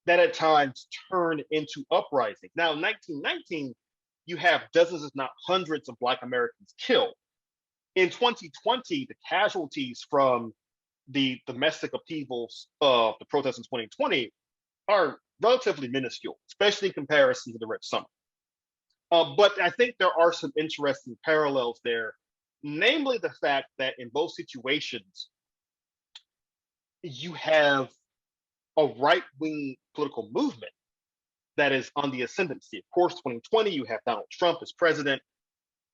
that at times turn into uprisings. Now, in 1919, you have dozens, if not hundreds, of Black Americans killed. In 2020, the casualties from the domestic upheavals of the protests in 2020 are relatively minuscule, especially in comparison to the Red Summer. But I think there are some interesting parallels there, namely the fact that in both situations, you have a right-wing political movement that is on the ascendancy. Of course, 2020, you have Donald Trump as president.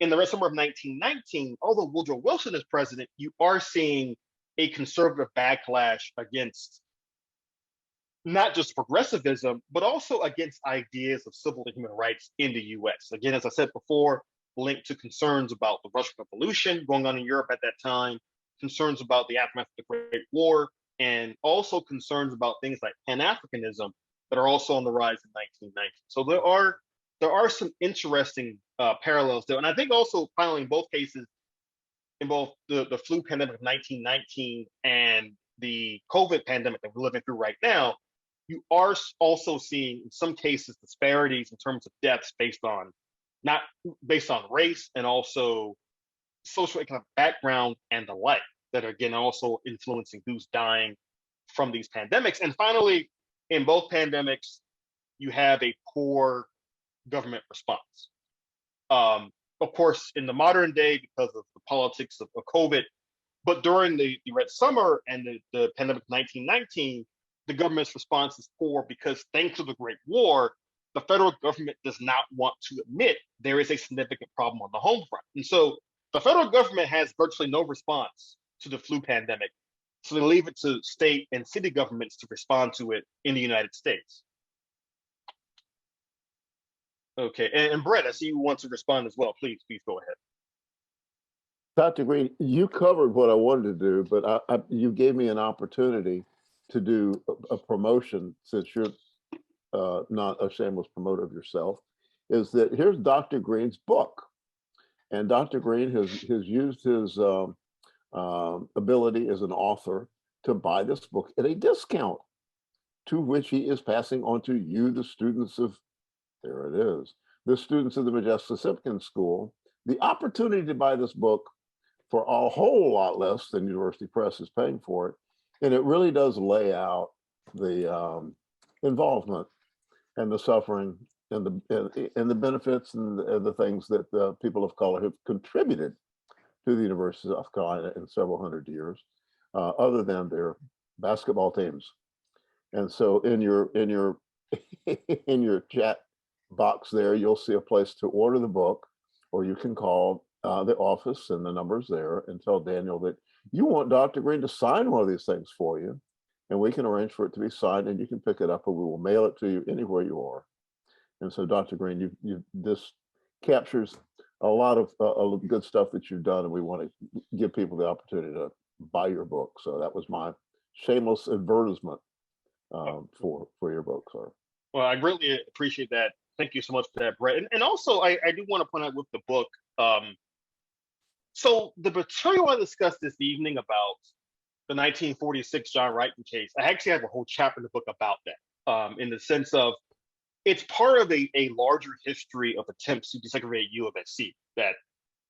In the summer of 1919, although Woodrow Wilson is president, you are seeing a conservative backlash against not just progressivism, but also against ideas of civil and human rights in the US. Again, as I said before, linked to concerns about the Russian Revolution going on in Europe at that time, concerns about the aftermath of the Great War, and also concerns about things like Pan-Africanism that are also on the rise in 1919. So there are some interesting parallels there. And I think also, finally, in both cases, in both the flu pandemic of 1919 and the COVID pandemic that we're living through right now, you are also seeing, in some cases, disparities in terms of deaths not based on race and also socioeconomic background and the like, that are again also influencing who's dying from these pandemics. And finally, in both pandemics, you have a poor government response. Of course, in the modern day, because of the politics of COVID, but during the Red Summer and the pandemic of 1919, the government's response is poor because, thanks to the Great War, the federal government does not want to admit there is a significant problem on the home front. And so the federal government has virtually no response to the flu pandemic. So they leave it to state and city governments to respond to it in the United States. Okay, and Brett, I see you want to respond as well. Please go ahead. Dr. Green, you covered what I wanted to do, but you gave me an opportunity to do a promotion, since you're not a shameless promoter of yourself, is that here's Dr. Green's book. And Dr. Green has used his ability as an author to buy this book at a discount, to which he is passing on to you, the students of, there it is, the students of the Modjeska Simkins School, the opportunity to buy this book for a whole lot less than University Press is paying for it. And it really does lay out the involvement and the suffering and the benefits and the things that the people of color have contributed to the University of South Carolina in several hundred years, other than their basketball teams. And so in your in your chat box there, you'll see a place to order the book, or you can call the office, and the number's there, and tell Daniel that you want Dr. Green to sign one of these things for you. and we can arrange for it to be signed, and you can pick it up, or we will mail it to you anywhere you are. And so, Dr. Green, this captures a lot of good stuff that you've done, and we want to give people the opportunity to buy your book. So that was my shameless advertisement for your book, sir. Well, I greatly appreciate that. Thank you so much for that, Brett. And also, I do want to point out with the book, so the material I discussed this evening about the 1946 John Wrighton case, I actually have a whole chapter in the book about that, in the sense of it's part of a larger history of attempts to desegregate UMSC that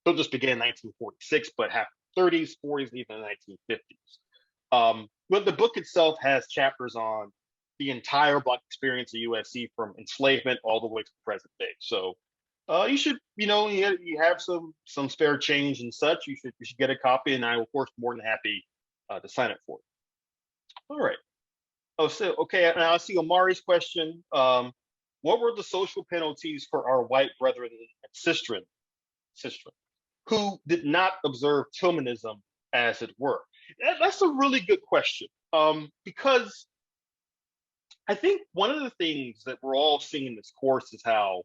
don't just begin in 1946, but have 30s, 40s, and even the 1950s. But the book itself has chapters on the entire Black experience at USC from enslavement all the way to the present day. So you should, you have some spare change and such. You should get a copy, and I will, of course, more than happy to sign it for you. All right. Oh, so okay. Now I see Omari's question. What were the social penalties for our white brethren and sistren who did not observe Tillmanism, as it were? That's a really good question, because I think one of the things that we're all seeing in this course is how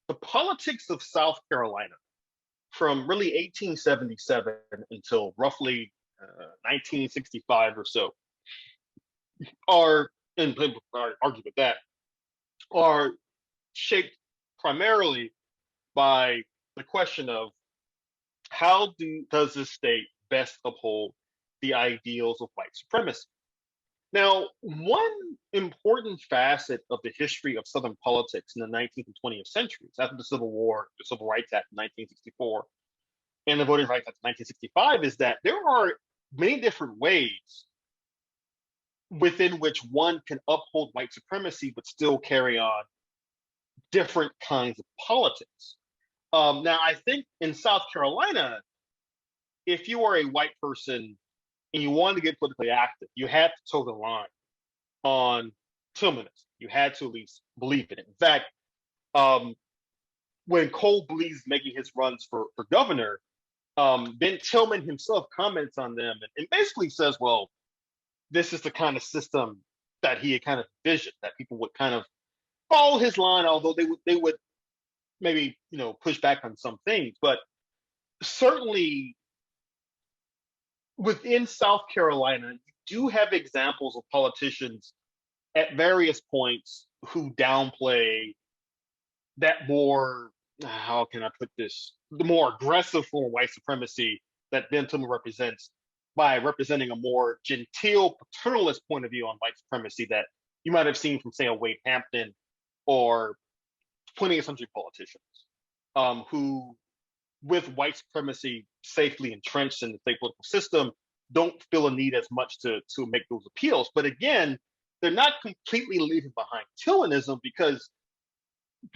the politics of South Carolina from really 1877 until roughly 1965 or so are, and people argue with that, are shaped primarily by the question of how does this state best uphold the ideals of white supremacy? Now, one important facet of the history of Southern politics in the 19th and 20th centuries, after the Civil War, the Civil Rights Act of 1964, and the Voting Rights Act of 1965, is that there are many different ways within which one can uphold white supremacy but still carry on different kinds of politics. Now, I think in South Carolina, if you are a white person and you wanted to get politically active, you had to toe the line on Tillmanism. You had to at least believe in it. In fact, when Cole Blees making his runs for governor, Ben Tillman himself comments on them and basically says, well, this is the kind of system that he had kind of envisioned, that people would kind of follow his line, although they would maybe, push back on some things. But certainly within South Carolina, you do have examples of politicians at various points who downplay that more, how can I put this, the more aggressive form of white supremacy that Ben Tillman represents, by representing a more genteel, paternalist point of view on white supremacy that you might have seen from, say, a Wade Hampton or 20th century politicians, who, with white supremacy safely entrenched in the state political system, don't feel a need as much to make those appeals. But again, they're not completely leaving behind Tillmanism, because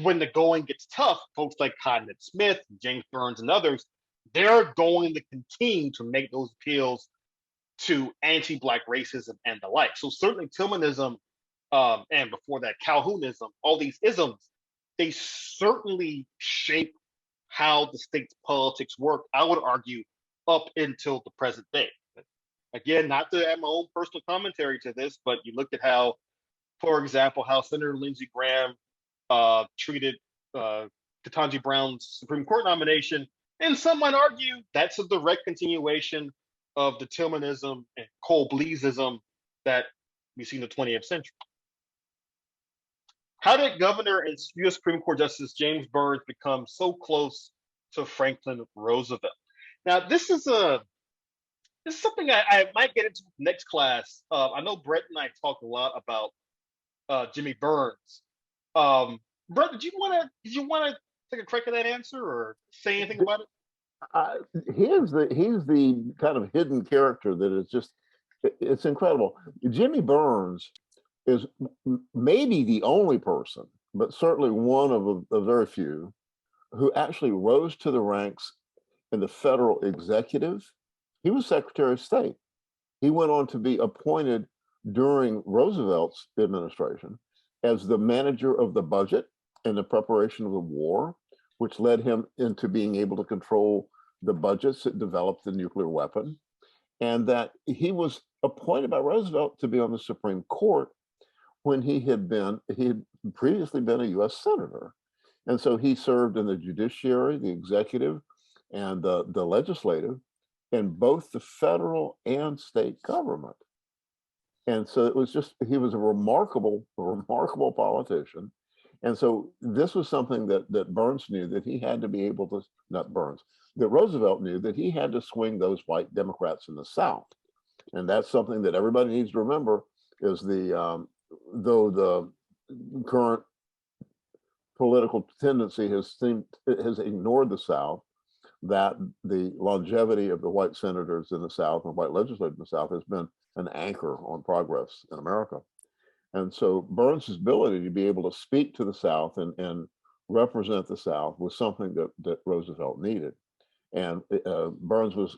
when the going gets tough, folks like Cotton Smith, James Burns, and others, they're going to continue to make those appeals to anti-Black racism and the like. So certainly Tillmanism, and before that Calhounism, all these isms, they certainly shape how the state's politics work, I would argue, up until the present day. Again, not to add my own personal commentary to this, but you look at how, for example, how Senator Lindsey Graham treated Ketanji Brown's Supreme Court nomination, and some might argue that's a direct continuation of the Tillmanism and Cole Bleesism that we see in the 20th century. How did Governor and U.S. Supreme Court Justice James Burns become so close to Franklin Roosevelt? Now, this is something I might get into next class. I know Brett and I talked a lot about Jimmy Burns. Brett, did you want to take a crack at that answer or say anything about it? He's the kind of hidden character that is just, it's incredible. Jimmy Burns is maybe the only person, but certainly one of a very few, who actually rose to the ranks in the federal executive. He was Secretary of State. He went on to be appointed during Roosevelt's administration as the manager of the budget and the preparation of the war, which led him into being able to control the budgets that developed the nuclear weapon. and that he was appointed by Roosevelt to be on the Supreme Court when he had previously been a U.S. senator. And so he served in the judiciary, the executive, and the legislative, in both the federal and state government. And so it was just, he was a remarkable politician. And so this was something that Burns knew that he had to be able to, not Burns, that Roosevelt knew that he had to swing those white Democrats in the South. And that's something that everybody needs to remember is though the current political tendency has ignored the South, that the longevity of the white senators in the South and white legislators in the South has been an anchor on progress in America. And so Burns's ability to be able to speak to the South and represent the South was something that Roosevelt needed. And Burns was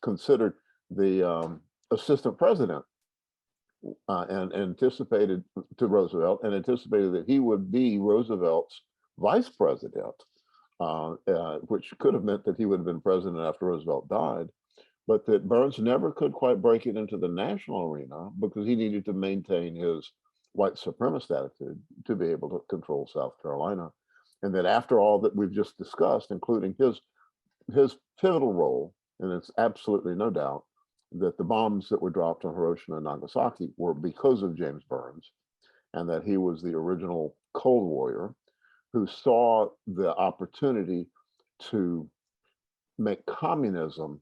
considered the assistant president and anticipated to Roosevelt and anticipated that he would be Roosevelt's vice president, which could have meant that he would have been president after Roosevelt died, but that Burns never could quite break it into the national arena because he needed to maintain his white supremacist attitude to be able to control South Carolina. And that after all that we've just discussed, including his pivotal role, and it's absolutely no doubt that the bombs that were dropped on Hiroshima and Nagasaki were because of James Burns, and that he was the original Cold Warrior who saw the opportunity to make communism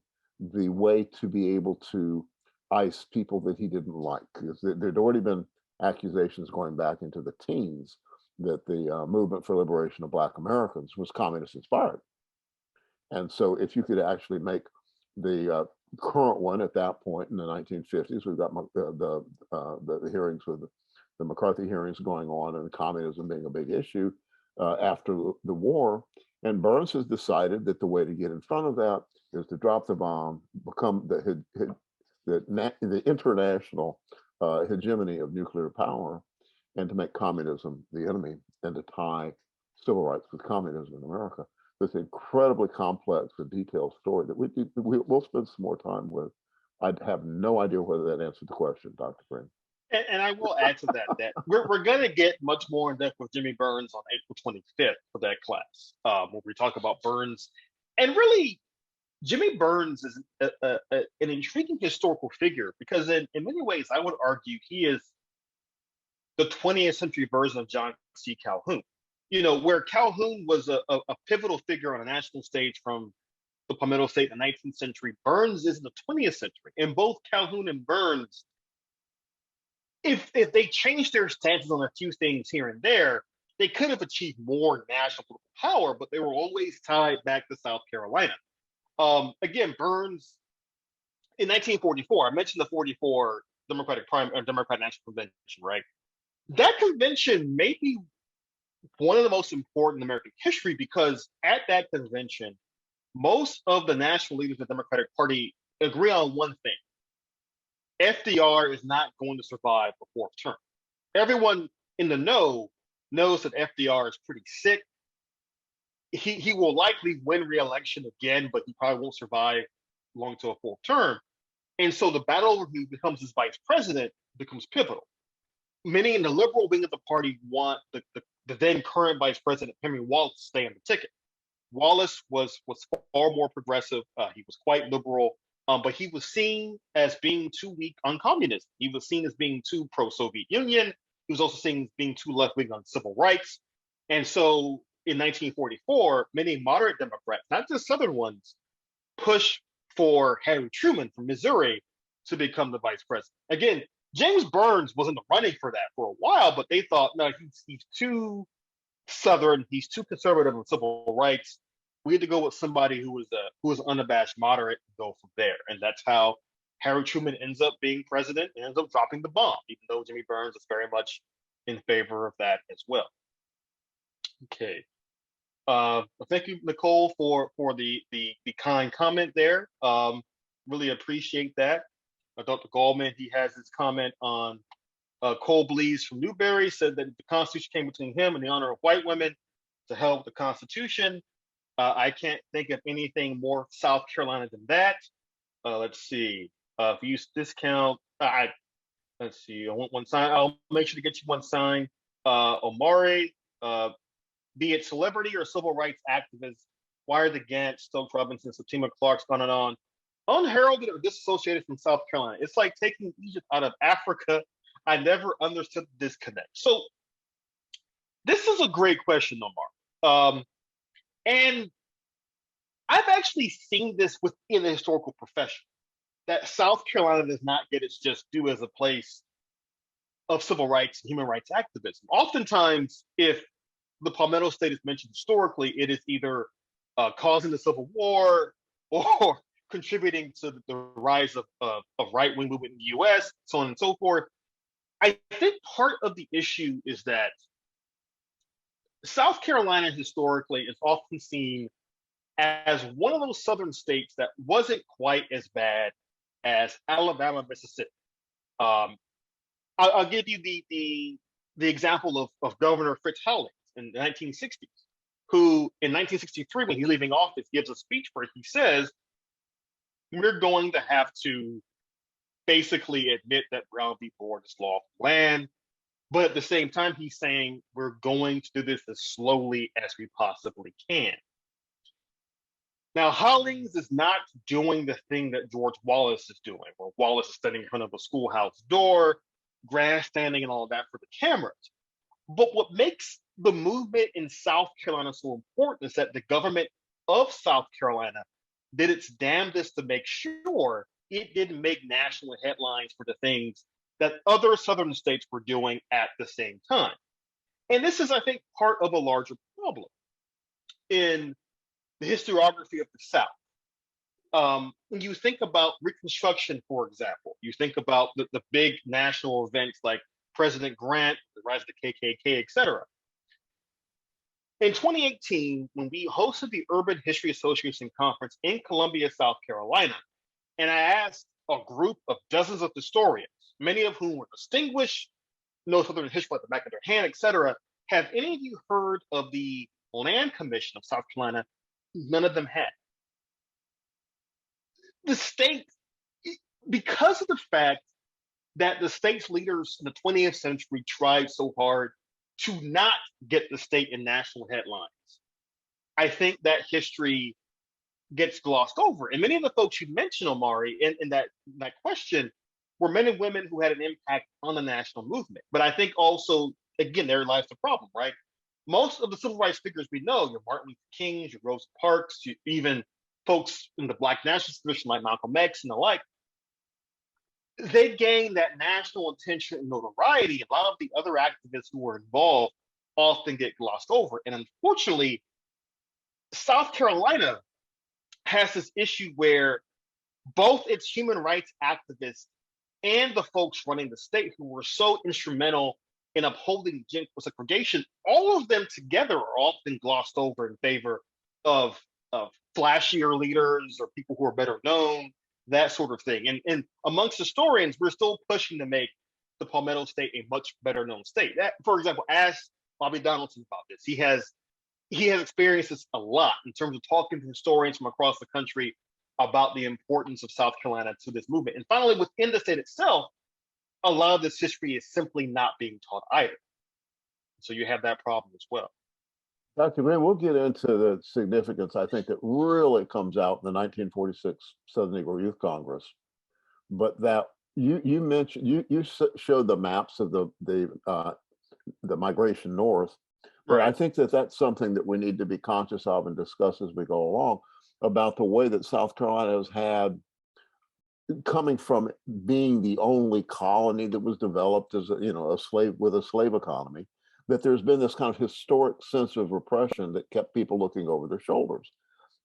the way to be able to ice people that he didn't like. Because there'd already been accusations going back into the teens that the movement for liberation of Black Americans was communist inspired. And so if you could actually make the current one at that point in the 1950s, we've got the hearings with the McCarthy hearings going on and communism being a big issue after the war. And Burns has decided that the way to get in front of that is to drop the bomb, become the international hegemony of nuclear power, and to make communism the enemy, and to tie civil rights with communism in America. This incredibly complex and detailed story that we'll spend some more time with. I have no idea whether that answered the question, Dr. Green. And I will add to that we're going to get much more in depth with Jimmy Burns on April 25th for that class, when we talk about Burns. And really, Jimmy Burns is an intriguing historical figure because in many ways, I would argue he is the 20th century version of John C. Calhoun. You know, where Calhoun was a pivotal figure on a national stage from the Palmetto State in the 19th century, Burns is in the 20th century. And both Calhoun and Burns, if they changed their stances on a few things here and there, they could have achieved more national political power, but they were always tied back to South Carolina. Again, Burns, in 1944, I mentioned the 44 Democratic National Convention, right? That convention may be one of the most important in American history because at that convention, most of the national leaders of the Democratic Party agree on one thing. FDR is not going to survive the fourth term. Everyone in the know knows that FDR is pretty sick. He will likely win re-election again, but he probably won't survive long to a fourth term. And so the battle over who becomes his vice president becomes pivotal. Many in the liberal wing of the party want the then current vice president, Henry Wallace, to stay on the ticket. Wallace was far more progressive. He was quite liberal, but he was seen as being too weak on communism. He was seen as being too pro-Soviet Union. He was also seen as being too left-wing on civil rights. And so in 1944, many moderate Democrats, not just Southern ones, pushed for Harry Truman from Missouri to become the vice president. Again, James Burns was in the running for that for a while, but they thought, no, he's too Southern, he's too conservative on civil rights. We had to go with somebody who was unabashed moderate and go from there. And that's how Harry Truman ends up being president and ends up dropping the bomb, even though Jimmy Burns is very much in favor of that as well. Okay. Thank you, Nicole, for the kind comment there. Really appreciate that. Dr. Gallman, he has his comment on Cole Blees from Newberry, said that the Constitution came between him and the honor of white women to help the Constitution. I can't think of anything more South Carolina than that. Let's see. If you use discount, let's see, I want one sign. I'll make sure to get you one sign. Omari, be it celebrity or civil rights activist, Wired Gant, Stokes Robinson, Septima Clark's on. Unheralded or disassociated from South Carolina. It's like taking Egypt out of Africa. I never understood the disconnect. So this is a great question, Omar. And I've actually seen this within the historical profession, that South Carolina does not get its just due as a place of civil rights and human rights activism. Oftentimes, if the Palmetto State is mentioned historically, it is either causing the Civil War or contributing to the rise of right-wing movement in the U.S., so on and so forth. I think part of the issue is that South Carolina historically is often seen as one of those southern states that wasn't quite as bad as Alabama, Mississippi. I'll give you the example of Governor Fritz Howlings in the 1960s, who in 1963, when he's leaving office, gives a speech where he says, we're going to have to basically admit that brown people are just lawful land. But at the same time, he's saying we're going to do this as slowly as we possibly can. Now, Hollings is not doing the thing that George Wallace is doing, where Wallace is standing in front of a schoolhouse door, grandstanding and all of that for the cameras. But what makes the movement in South Carolina so important is that the government of South Carolina did its damnedest to make sure it didn't make national headlines for the things that other southern states were doing at the same time. And this is, I think, part of a larger problem in the historiography of the South. When you think about Reconstruction, for example, you think about the big national events like President Grant, the rise of the KKK, et cetera. In 2018, when we hosted the Urban History Association conference in Columbia, South Carolina, and I asked a group of dozens of historians, many of whom were distinguished, know Southern history like the back of their hand, et cetera, have any of you heard of the Land Commission of South Carolina? None of them had. The state, because of the fact that the state's leaders in the 20th century tried so hard to not get the state in national headlines, I think that history gets glossed over. And many of the folks you mentioned, Omari, in that question were men and women who had an impact on the national movement. But I think also, again, there lies the problem, right? Most of the civil rights figures we know, your Martin Luther Kings, your Rosa Parks, even folks in the Black nationalist tradition like Malcolm X and the like, they gain that national attention and notoriety. A lot of the other activists who were involved often get glossed over. And unfortunately, South Carolina has this issue where both its human rights activists and the folks running the state who were so instrumental in upholding Jim Crow segregation, all of them together are often glossed over in favor of flashier leaders or people who are better known, that sort of thing. And amongst historians, we're still pushing to make the Palmetto State a much better known state. That, for example, ask Bobby Donaldson about this. He has experienced this a lot in terms of talking to historians from across the country about the importance of South Carolina to this movement. And finally, within the state itself, a lot of this history is simply not being taught either. So you have that problem as well. Dr. Green, we'll get into the significance, I think, that really comes out in the 1946 Southern Negro Youth Congress. But that you mentioned, you showed the maps of the migration north. But right. I think that that's something that we need to be conscious of and discuss as we go along, about the way that South Carolina has had, coming from being the only colony that was developed as a slave with a slave economy, that there's been this kind of historic sense of repression that kept people looking over their shoulders.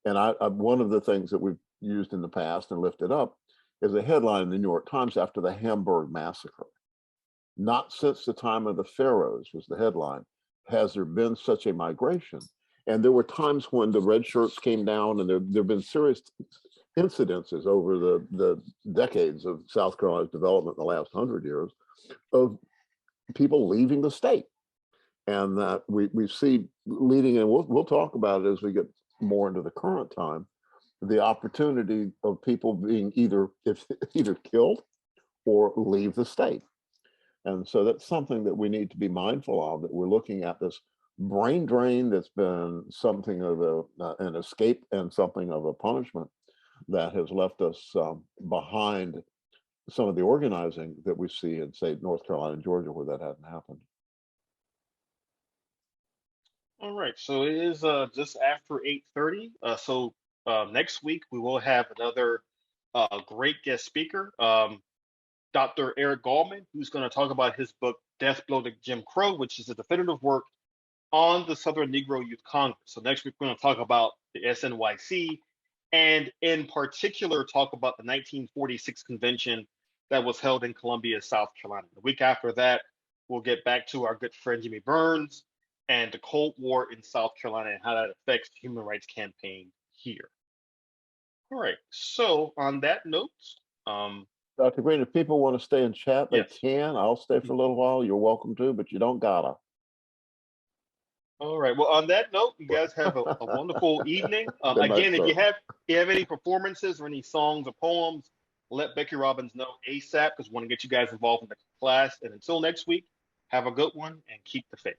And one of the things that we've used in the past and lifted up is a headline in the New York Times after the Hamburg massacre. Not since the time of the Pharaohs, was the headline, has there been such a migration. And there were times when the red shirts came down, and there have been serious incidences over the decades of South Carolina's development in the last 100 years of people leaving the state. And that we see leading, and we'll talk about it as we get more into the current time, the opportunity of people being either killed or leave the state. And so that's something that we need to be mindful of, that we're looking at this brain drain that's been something of an escape and something of a punishment that has left us behind some of the organizing that we see in, say, North Carolina and Georgia, where that hadn't happened. All right, so it is just after 8:30. So next week we will have another great guest speaker, Dr. Eric Gallman, who's going to talk about his book Death Blow to Jim Crow, which is a definitive work on the Southern Negro Youth Congress. So next week we're going to talk about the SNYC, and in particular talk about the 1946 convention that was held in Columbia, South Carolina. The week after that, we'll get back to our good friend Jimmy Burns and the Cold War in South Carolina and how that affects the human rights campaign here. All right, so on that note, Dr. Green, if people want to stay and chat, they yes. can. I'll stay for a little while. You're welcome to, but you don't gotta. All right. Well, on that note, you guys have a wonderful evening. Good night, Again, if sir. you have any performances or any songs or poems, let Becky Robbins know ASAP, because we want to get you guys involved in the class. And until next week, have a good one and keep the faith.